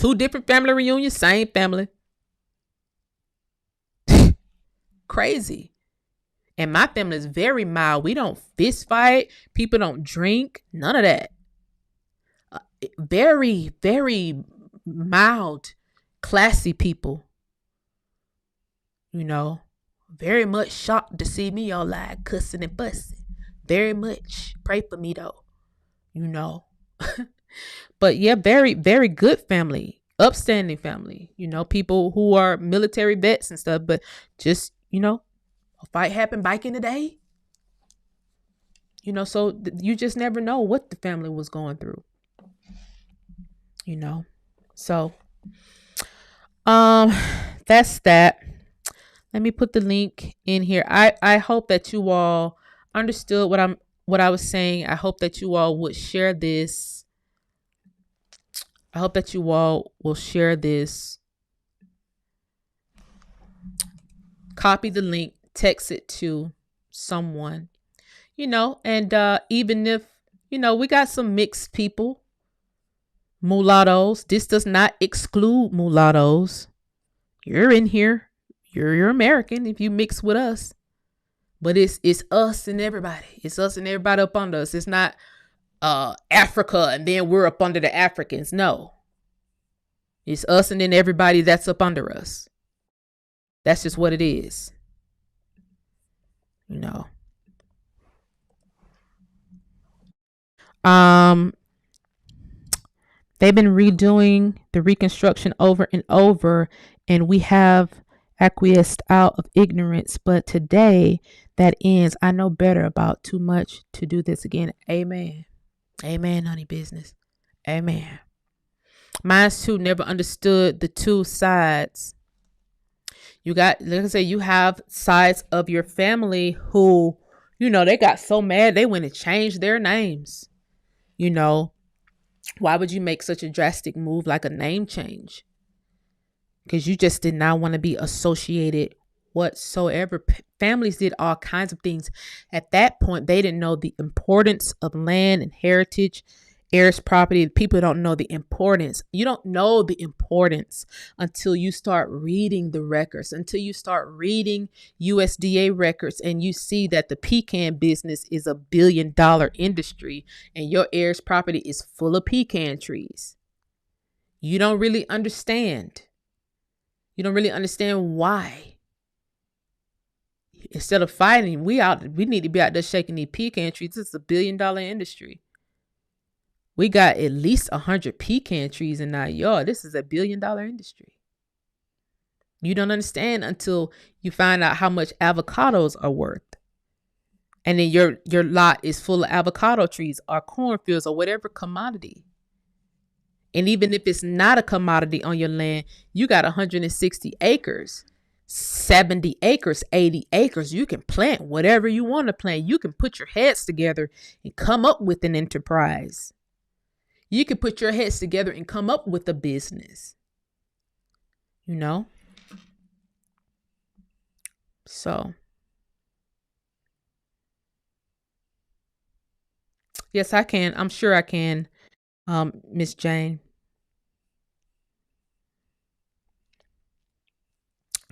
2 different family reunions, same family. Crazy. And my family is very mild. We don't fist fight. People don't drink. None of that. Very, very mild, classy people. You know, very much shocked to see me all like cussing and fussing. Very much. Pray for me though. You know. But yeah, very, very good family. Upstanding family. You know, people who are military vets and stuff. But just, you know, a fight happened back in the day. You know, so you just never know what the family was going through. You know. So that's that. Let me put the link in here. I hope that you all understood what I was saying. I hope that you all would share this. I hope that you all will share this. Copy the link, text it to someone, you know, and even if, you know, we got some mixed people, mulattoes. This does not exclude mulattoes. You're in here. You're American if you mix with us. But it's us and everybody. It's us and everybody up under us. It's not Africa and then we're up under the Africans. No. It's us and then everybody that's up under us. That's just what it is. You know. They've been redoing the Reconstruction over and over, and we have acquiesced out of ignorance. But today that ends. I know better about too much to do this again. Amen. Amen, honey business. Amen. Mine too never understood the two sides. You got, like I say, you have sides of your family who, you know, they got so mad they went and changed their names. You know, why would you make such a drastic move like a name change? Because you just did not want to be associated whatsoever. Families did all kinds of things. At that point, they didn't know the importance of land and heritage, heirs property. People don't know the importance. You don't know the importance until you start reading the records, until you start reading USDA records and you see that the pecan business is $1 billion industry and your heirs property is full of pecan trees. You don't really understand. You don't really understand why. Instead of fighting, we need to be out there shaking these pecan trees. It's $1 billion industry. We got at least 100 pecan trees in our yard. This is $1 billion industry. You don't understand until you find out how much avocados are worth. And then your lot is full of avocado trees or cornfields or whatever commodity. And even if it's not a commodity on your land, you got 160 acres, 70 acres, 80 acres. You can plant whatever you want to plant. You can put your heads together and come up with an enterprise. You can put your heads together and come up with a business. You know? So. Yes, I can. I'm sure I can, Miss Jane.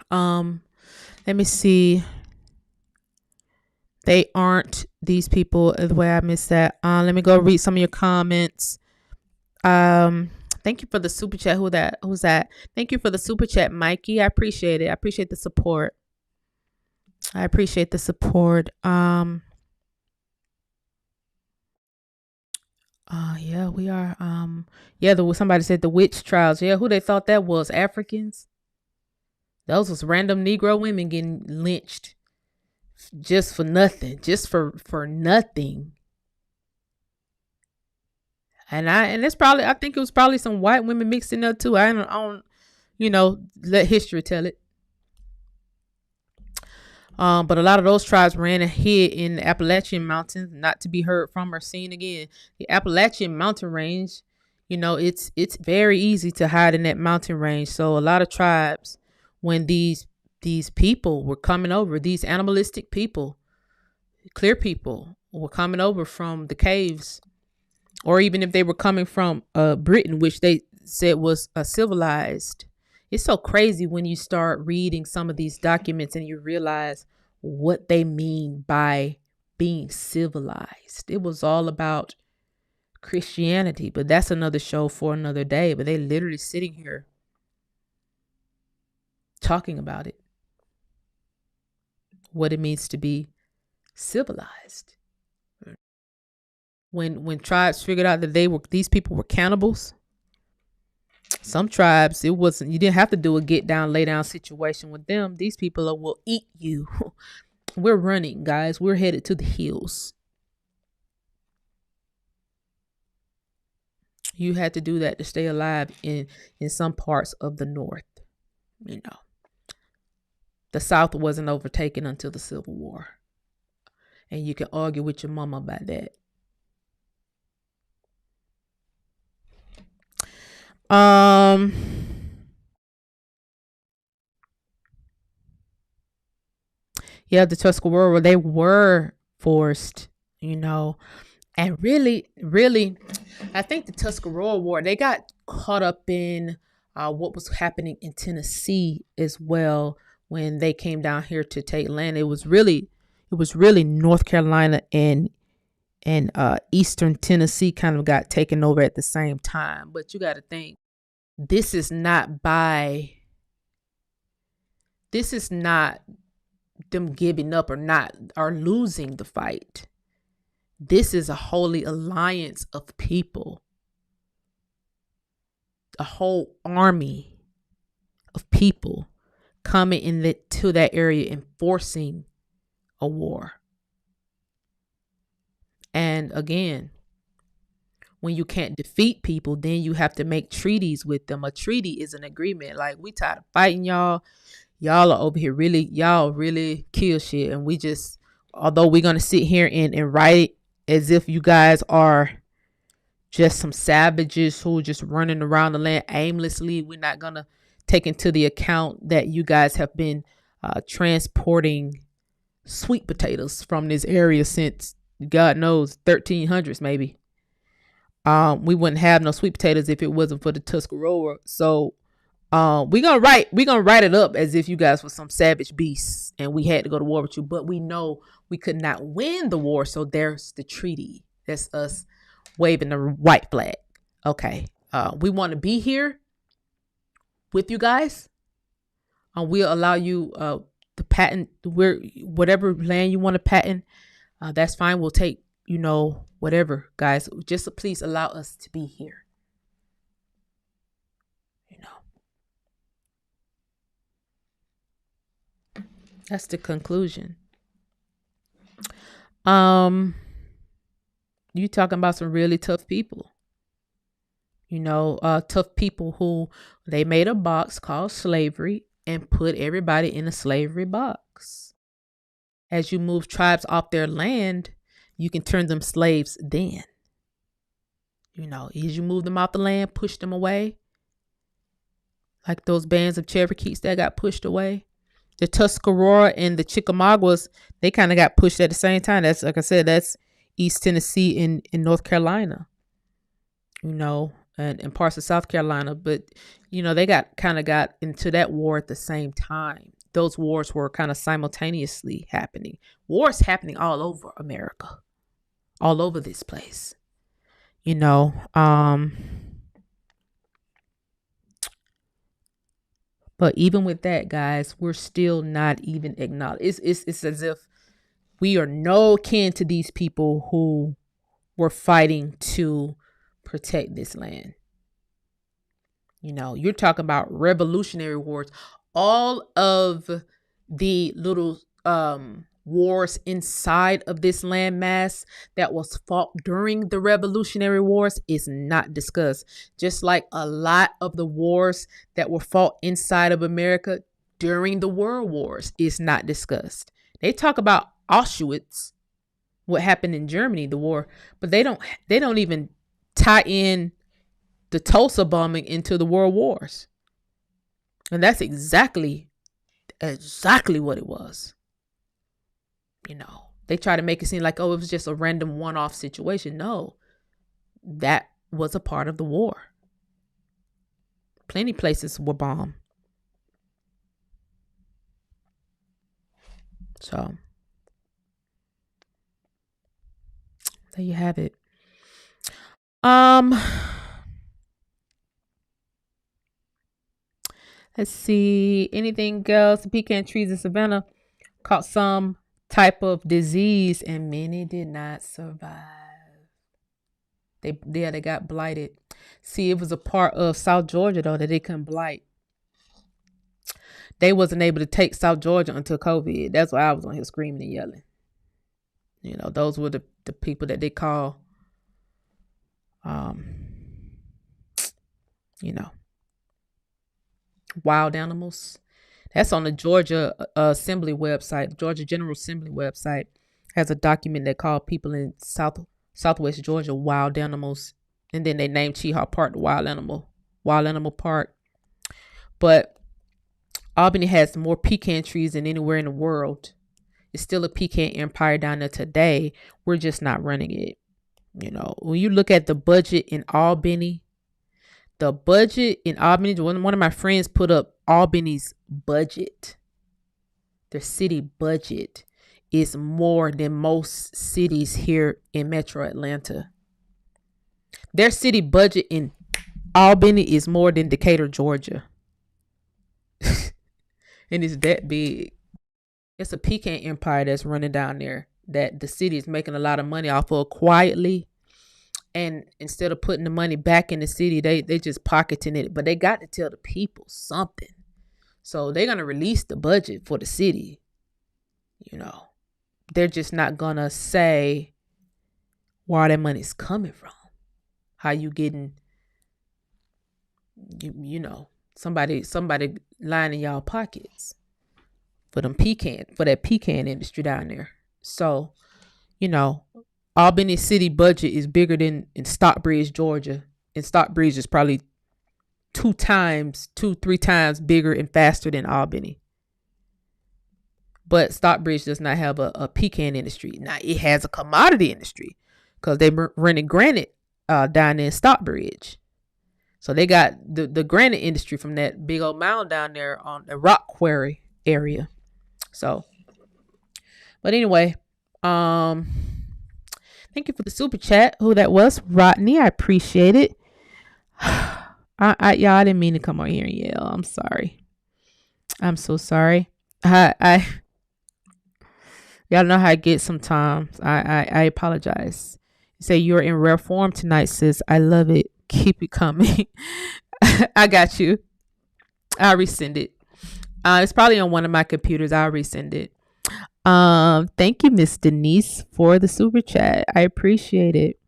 Let me see. They aren't these people the way I missed that. Let me go read some of your comments. Thank you for the super chat. Who's that? Thank you for the super chat, Mikey. I appreciate it. I appreciate the support. Yeah, we are. Somebody said the witch trials. Yeah, who they thought that was? Africans. Those was random Negro women getting lynched just for nothing, just for nothing. And I think it was probably some white women mixed in there too. I don't, let history tell it. But a lot of those tribes ran and hid in the Appalachian Mountains, not to be heard from or seen again. The Appalachian mountain range, it's very easy to hide in that mountain range. So a lot of tribes, when these people were coming over, these animalistic people, clear people were coming over from the caves, or even if they were coming from Britain, which they said was civilized. It's so crazy when you start reading some of these documents and you realize what they mean by being civilized. It was all about Christianity, but that's another show for another day. But they literally sitting here talking about it, what it means to be civilized. When tribes figured out that these people were cannibals, some tribes, it wasn't, you didn't have to do a get down, lay down situation with them. These people will eat you. We're running, guys. We're headed to the hills. You had to do that to stay alive in some parts of the North. You know, the South wasn't overtaken until the Civil War. And you can argue with your mama about that. Yeah, the Tuscarora, they were forced, you know, and really, I think the Tuscarora War, they got caught up in what was happening in Tennessee as well when they came down here to take land. It was really North Carolina and Eastern Tennessee kind of got taken over at the same time. But you got to think, this is not them giving up or losing the fight. This is a holy alliance of people, a whole army of people coming to that area and forcing a war. And again, when you can't defeat people, then you have to make treaties with them. A treaty is an agreement. Like, we tired of fighting y'all. Y'all are over here y'all really kill shit. And we just, although we're going to sit here and write it as if you guys are just some savages who are just running around the land aimlessly, we're not going to take into the account that you guys have been transporting sweet potatoes from this area since, God knows, 1300s maybe. We wouldn't have no sweet potatoes if it wasn't for the Tuscarora. So we're gonna write it up as if you guys were some savage beasts and we had to go to war with you, but we know we could not win the war. So there's the treaty. That's us waving the white flag. Okay. We want to be here with you guys. We'll allow you the patent whatever land you want to patent. That's fine. We'll take, whatever, guys. Just please allow us to be here. That's the conclusion. You talking about some really tough people. Tough people who they made a box called slavery and put everybody in a slavery box. As you move tribes off their land, you can turn them slaves then. As you move them off the land, push them away. Like those bands of Cherokees that got pushed away. The Tuscarora and the Chickamaugas, they kind of got pushed at the same time. That's, like I said, that's East Tennessee in North Carolina, and parts of South Carolina. But, they got into that war at the same time. Those wars were kind of simultaneously happening. Wars happening all over America, all over this place, But even with that, guys, we're still not even acknowledged. It's as if we are no kin to these people who were fighting to protect this land. You're talking about revolutionary wars. All of the little wars inside of this landmass that was fought during the Revolutionary Wars is not discussed. Just like a lot of the wars that were fought inside of America during the World Wars is not discussed. They talk about Auschwitz, what happened in Germany, the war, but they don't even tie in the Tulsa bombing into the World Wars. And that's exactly what it was. They try to make it seem like, it was just a random one-off situation. No, that was a part of the war. Plenty places were bombed. So there you have it. Um, let's see. Anything else? The pecan trees in Savannah caught some type of disease, and many did not survive. They got blighted. See, it was a part of South Georgia though that they couldn't blight. They wasn't able to take South Georgia until COVID. That's why I was on here screaming and yelling. You know, those were the people that they call, you know, wild animals. That's on the Georgia Assembly website. The Georgia General Assembly website has a document that called people in Southwest Georgia wild animals, and then they named Cheahaw Park the wild animal park. But Albany has more pecan trees than anywhere in the world. It's still a pecan empire down there today. We're just not running it. You know, when you look at the budget in Albany, one of my friends put up Albany's budget. Their city budget is more than most cities here in Metro Atlanta. Their city budget in Albany is more than Decatur, Georgia. And it's that big. It's a pecan empire that's running down there that the city is making a lot of money off of quietly. And instead of putting the money back in the city, they just pocketing it. But they got to tell the people something. So they're going to release the budget for the city. You know, they're just not going to say where that money's coming from. How you getting, you know, somebody lining y'all pockets for that pecan industry down there. So, you know, Albany city budget is bigger than in Stockbridge, Georgia. And Stockbridge is probably 3 times bigger and faster than Albany. But Stockbridge does not have a pecan industry. Now, it has a commodity industry because they rented granite down there in Stockbridge. So they got the granite industry from that big old mound down there on the rock quarry area. So, but anyway, thank you for the super chat. Who that was? Rodney. I appreciate it. I didn't mean to come on here and yell. I'm sorry. I'm so sorry. I y'all know how I get sometimes. I apologize. You say you're in rare form tonight, sis. I love it. Keep it coming. I got you. I'll resend it. It's probably on one of my computers. I'll resend it. Thank you, Miss Denise, for the super chat. I appreciate it.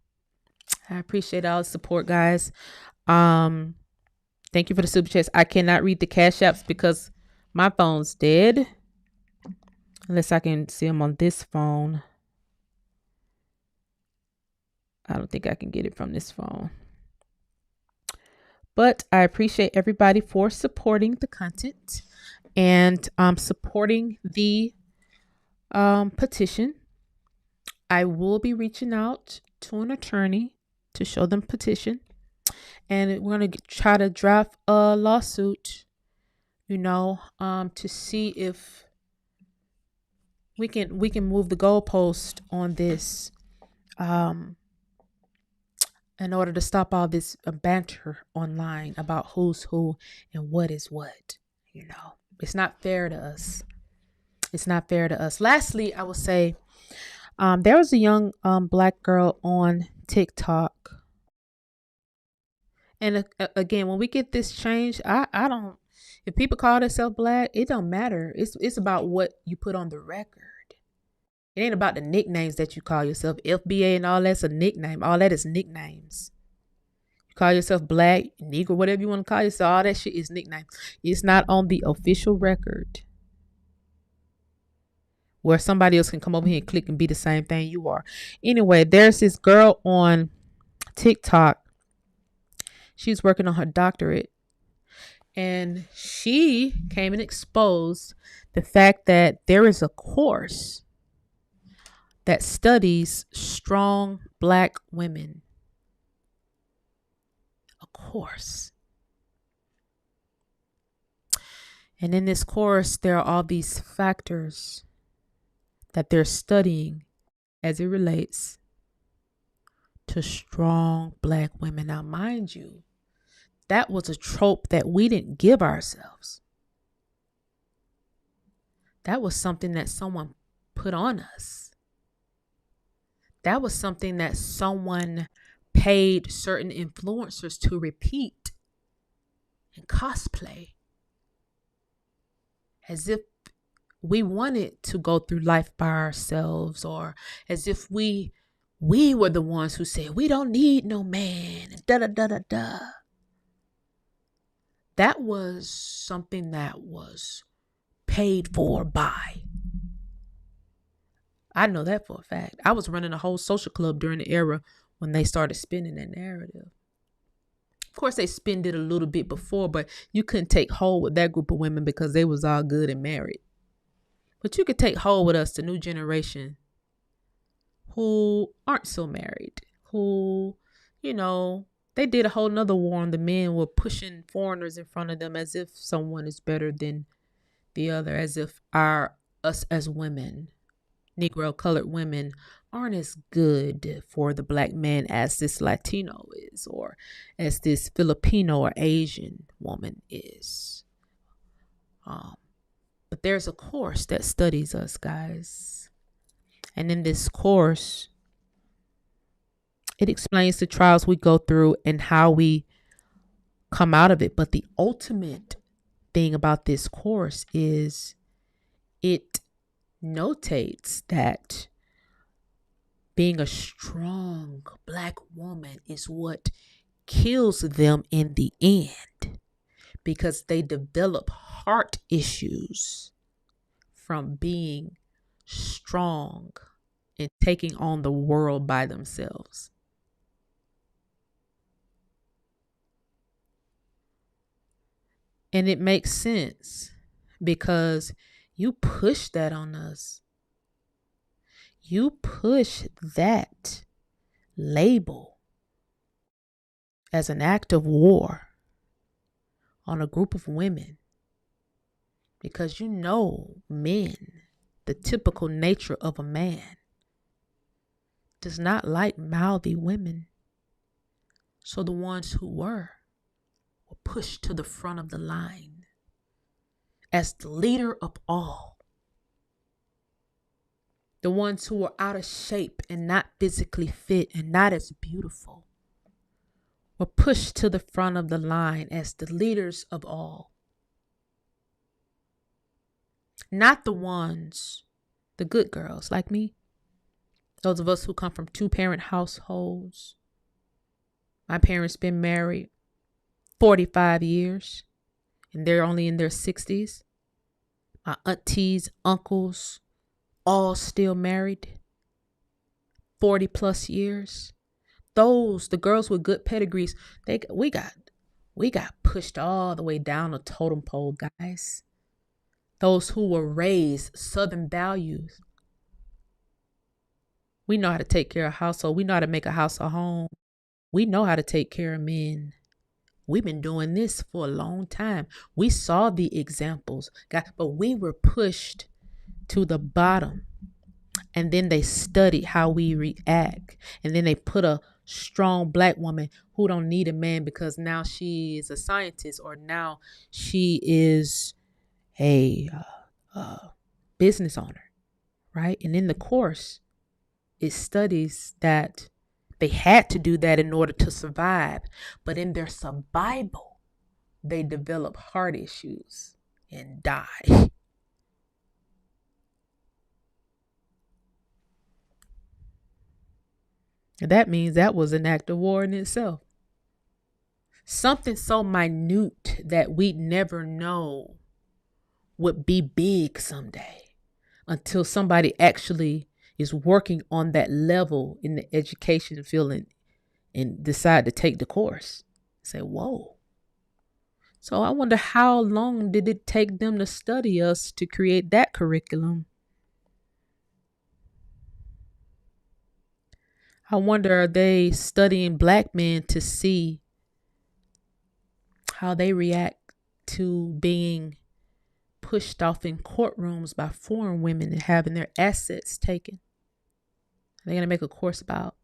I appreciate all the support, guys. Thank you for the super chats. I cannot read the cash apps because my phone's dead. Unless I can see them on this phone. I don't think I can get it from this phone. But I appreciate everybody for supporting the content and supporting the petition. I will be reaching out to an attorney to show them petition, and we're going to try to draft a lawsuit, to see if we can move the goalpost on this, in order to stop all this banter online about who's who and what is what. It's not fair to us. It's not fair to us. Lastly, I will say, there was a young black girl on TikTok. And again, when we get this change, I don't, if people call themselves black, it don't matter. It's about what you put on the record. It ain't about the nicknames that you call yourself. FBA and all that's a nickname. All that is nicknames. You call yourself black, Negro, whatever you want to call yourself, all that shit is nicknames. It's not on the official record where somebody else can come over here and click and be the same thing you are. Anyway, there's this girl on TikTok. She's working on her doctorate. And she came and exposed the fact that there is a course that studies strong black women. A course. And in this course, there are all these factors that they're studying as it relates to strong Black women. Now, mind you, that was a trope that we didn't give ourselves. That was something that someone put on us. That was something that someone paid certain influencers to repeat and cosplay, as if we wanted to go through life by ourselves, or as if we were the ones who said, we don't need no man, and da da da da da. That was something that was paid for by. I know that for a fact. I was running a whole social club during the era when they started spinning that narrative. Of course, they spinned it a little bit before, but you couldn't take hold with that group of women because they was all good and married. But you could take hold with us, the new generation, who aren't so married, who, they did a whole nother war on the men, were pushing foreigners in front of them as if someone is better than the other, as if us as women, Negro colored women, aren't as good for the Black man as this Latino is, or as this Filipino or Asian woman is. But there's a course that studies us, guys. And in this course, it explains the trials we go through and how we come out of it. But the ultimate thing about this course is it notates that being a strong Black woman is what kills them in the end, because they develop heart issues from being strong and taking on the world by themselves. And it makes sense because you push that on us. You push that label as an act of war on a group of women because men, the typical nature of a man, does not like mouthy women. So the ones who were pushed to the front of the line as the leader of all. The ones who were out of shape and not physically fit and not as beautiful were pushed to the front of the line as the leaders of all. Not the ones, the good girls like me. Those of us who come from 2-parent households. My parents been married 45 years and they're only in their 60s. My aunties, uncles, all still married 40 plus years. The girls with good pedigrees, we got pushed all the way down the totem pole, guys. Those who were raised Southern values. We know how to take care of a household. We know how to make a house a home. We know how to take care of men. We've been doing this for a long time. We saw the examples, guys, but we were pushed to the bottom. And then they studied how we react. And then they put a strong Black woman who don't need a man because now she is a scientist, or now she is a business owner, right? And in the course, it studies that they had to do that in order to survive. But in their survival, they develop heart issues and die. And that means that was an act of war in itself. Something so minute that we'd never know would be big someday until somebody actually is working on that level in the education field and decide to take the course. Say, whoa. So I wonder how long did it take them to study us to create that curriculum? I wonder, are they studying Black men to see how they react to being pushed off in courtrooms by foreign women and having their assets taken. They're going to make a course about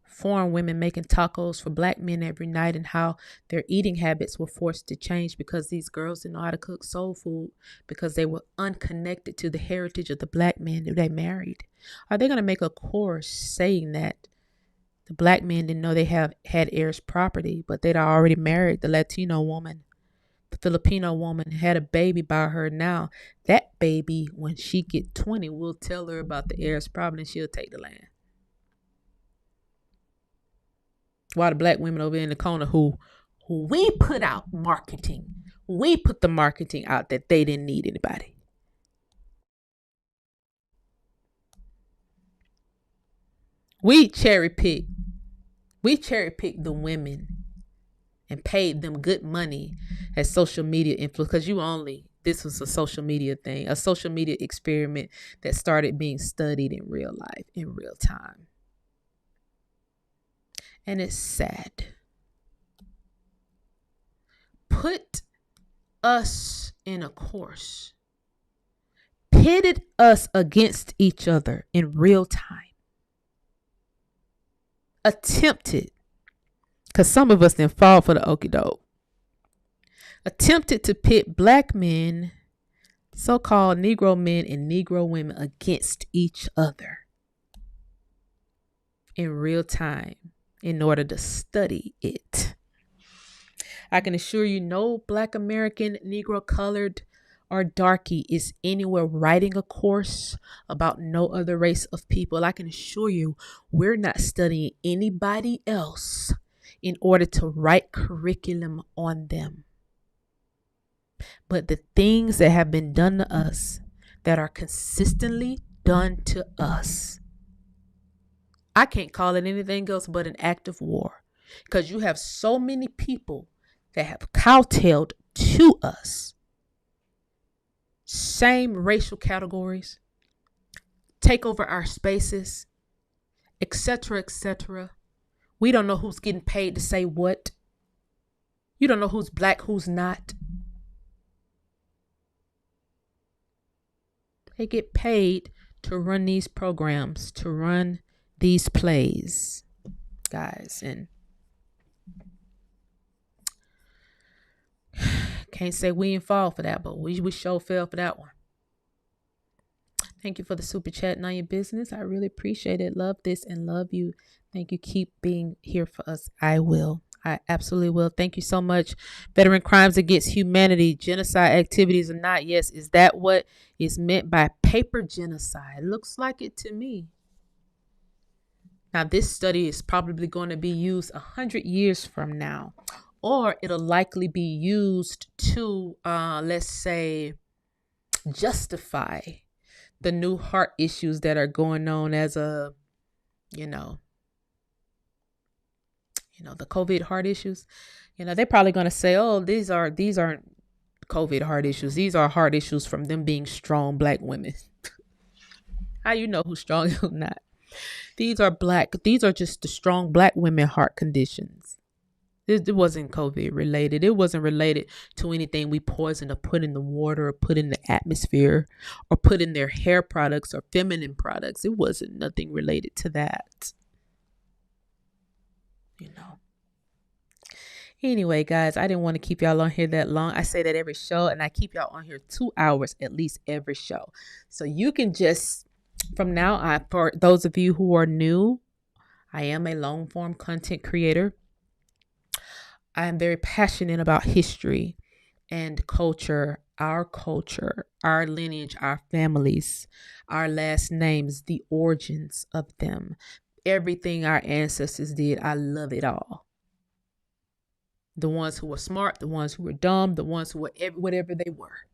foreign women making tacos for black men every night and how their eating habits were forced to change because these girls didn't know how to cook soul food because they were unconnected to the heritage of the black men that they married. Are they going to make a course saying that the black men didn't know they had heirs property, but they'd already married the Latino woman? The Filipino woman had a baby by her. Now that baby, when she get 20, will tell her about the heirs property and she'll take the land. While the black women over in the corner who we put out marketing, we put the marketing out that they didn't need anybody. We cherry picked the women and paid them good money as social media influence because this was a social media thing, a social media experiment that started being studied in real life, in real time. And it's sad. Put us in a course, pitted us against each other in real time. Attempted, because some of us didn't fall for the okie doke, attempted to pit black men, so-called Negro men and Negro women against each other in real time in order to study it. I can assure you no black American, Negro, colored, or darky is anywhere writing a course about no other race of people. I can assure you we're not studying anybody else in order to write curriculum on them. But the things that have been done to us, that are consistently done to us, I can't call it anything else but an act of war, because you have so many people that have kowtowed to us. Same racial categories, take over our spaces, etc., etc. We don't know who's getting paid to say what. You don't know who's black, who's not. They get paid to run these programs, to run these plays, guys. And can't say we didn't fall for that, but we sure fell for that one. Thank you for the super chat and on your business. I really appreciate it. Love this and love you. Thank you. Keep being here for us. I will. I absolutely will. Thank you so much. Veteran crimes against humanity, genocide activities or not. Yes. Is that what is meant by paper genocide? Looks like it to me. Now, this study is probably going to be used 100 years from now, or it'll likely be used to, let's say, justify the new heart issues that are going on as a, the COVID heart issues. They're probably going to say, oh, these aren't COVID heart issues. These are heart issues from them being strong black women. How you know who's strong and who's not? These are just the strong black women heart conditions. It wasn't COVID related. It wasn't related to anything we poisoned or put in the water or put in the atmosphere or put in their hair products or feminine products. It wasn't nothing related to that. Anyway, guys, I didn't want to keep y'all on here that long. I say that every show, and I keep y'all on here 2 hours at least every show. So you can just, from now on, for those of you who are new, I am a long form content creator. I am very passionate about history and culture, our lineage, our families, our last names, the origins of them, everything our ancestors did. I love it all. The ones who were smart, the ones who were dumb, the ones who were whatever they were.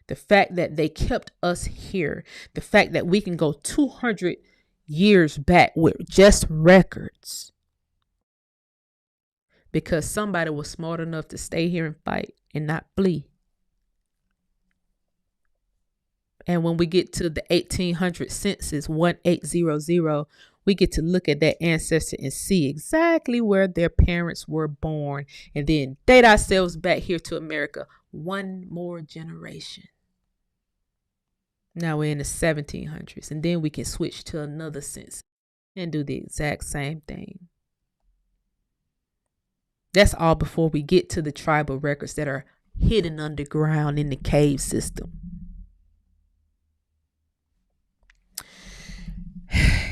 The fact that they kept us here, the fact that we can go 200 years back with just records, because somebody was smart enough to stay here and fight and not flee. And when we get to the 1800 census, 1800, we get to look at that ancestor and see exactly where their parents were born, and then date ourselves back here to America one more generation. Now we're in the 1700s, and then we can switch to another census and do the exact same thing. That's all before we get to the tribal records that are hidden underground in the cave system.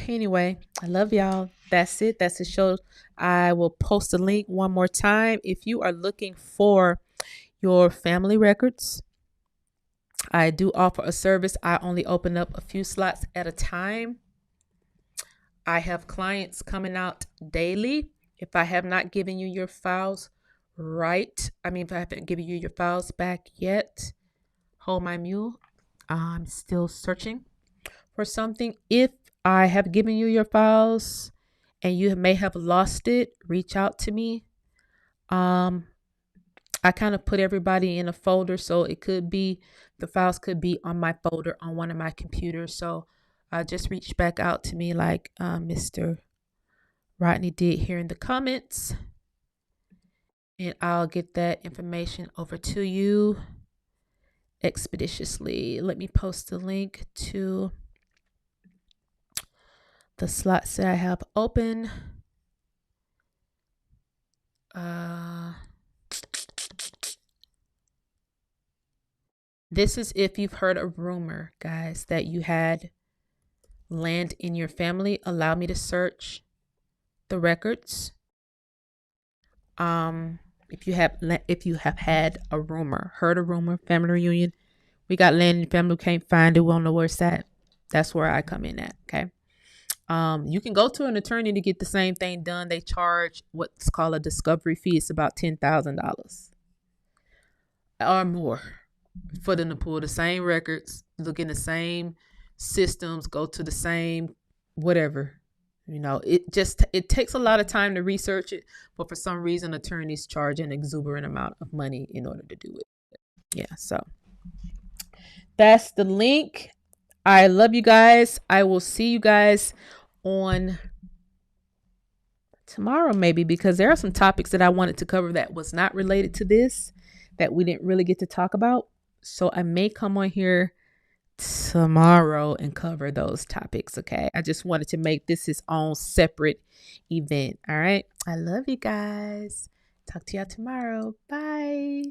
Anyway, I love y'all. That's it. That's the show. I will post a link one more time. If you are looking for your family records, I do offer a service. I only open up a few slots at a time. I have clients coming out daily. If I have not given you your files if I haven't given you your files back yet, hold my mule. I'm still searching for something. If I have given you your files and you may have lost it, reach out to me. I kind of put everybody in a folder, so the files could be on my folder on one of my computers. So just reach back out to me like Mr. Rodney did here in the comments, and I'll get that information over to you expeditiously. Let me post a link to the slots that I have open. This is if you've heard a rumor, guys, that you had land in your family. Allow me to search the records. If you have had a rumor, heard a rumor, family reunion, we got land in the family, can't find it, we don't know where it's at. That's where I come in at. Okay. You can go to an attorney to get the same thing done. They charge what's called a discovery fee. It's about $10,000 or more for them to pull the same records, look in the same systems, go to the same whatever. It takes a lot of time to research it, but for some reason attorneys charge an exuberant amount of money in order to do it. Yeah, so that's the link. I love you guys. I will see you guys on tomorrow maybe, because there are some topics that I wanted to cover that was not related to this, that we didn't really get to talk about. So I may come on here tomorrow and cover those topics. Okay. I just wanted to make this its own separate event. All right. I love you guys. Talk to y'all tomorrow. Bye.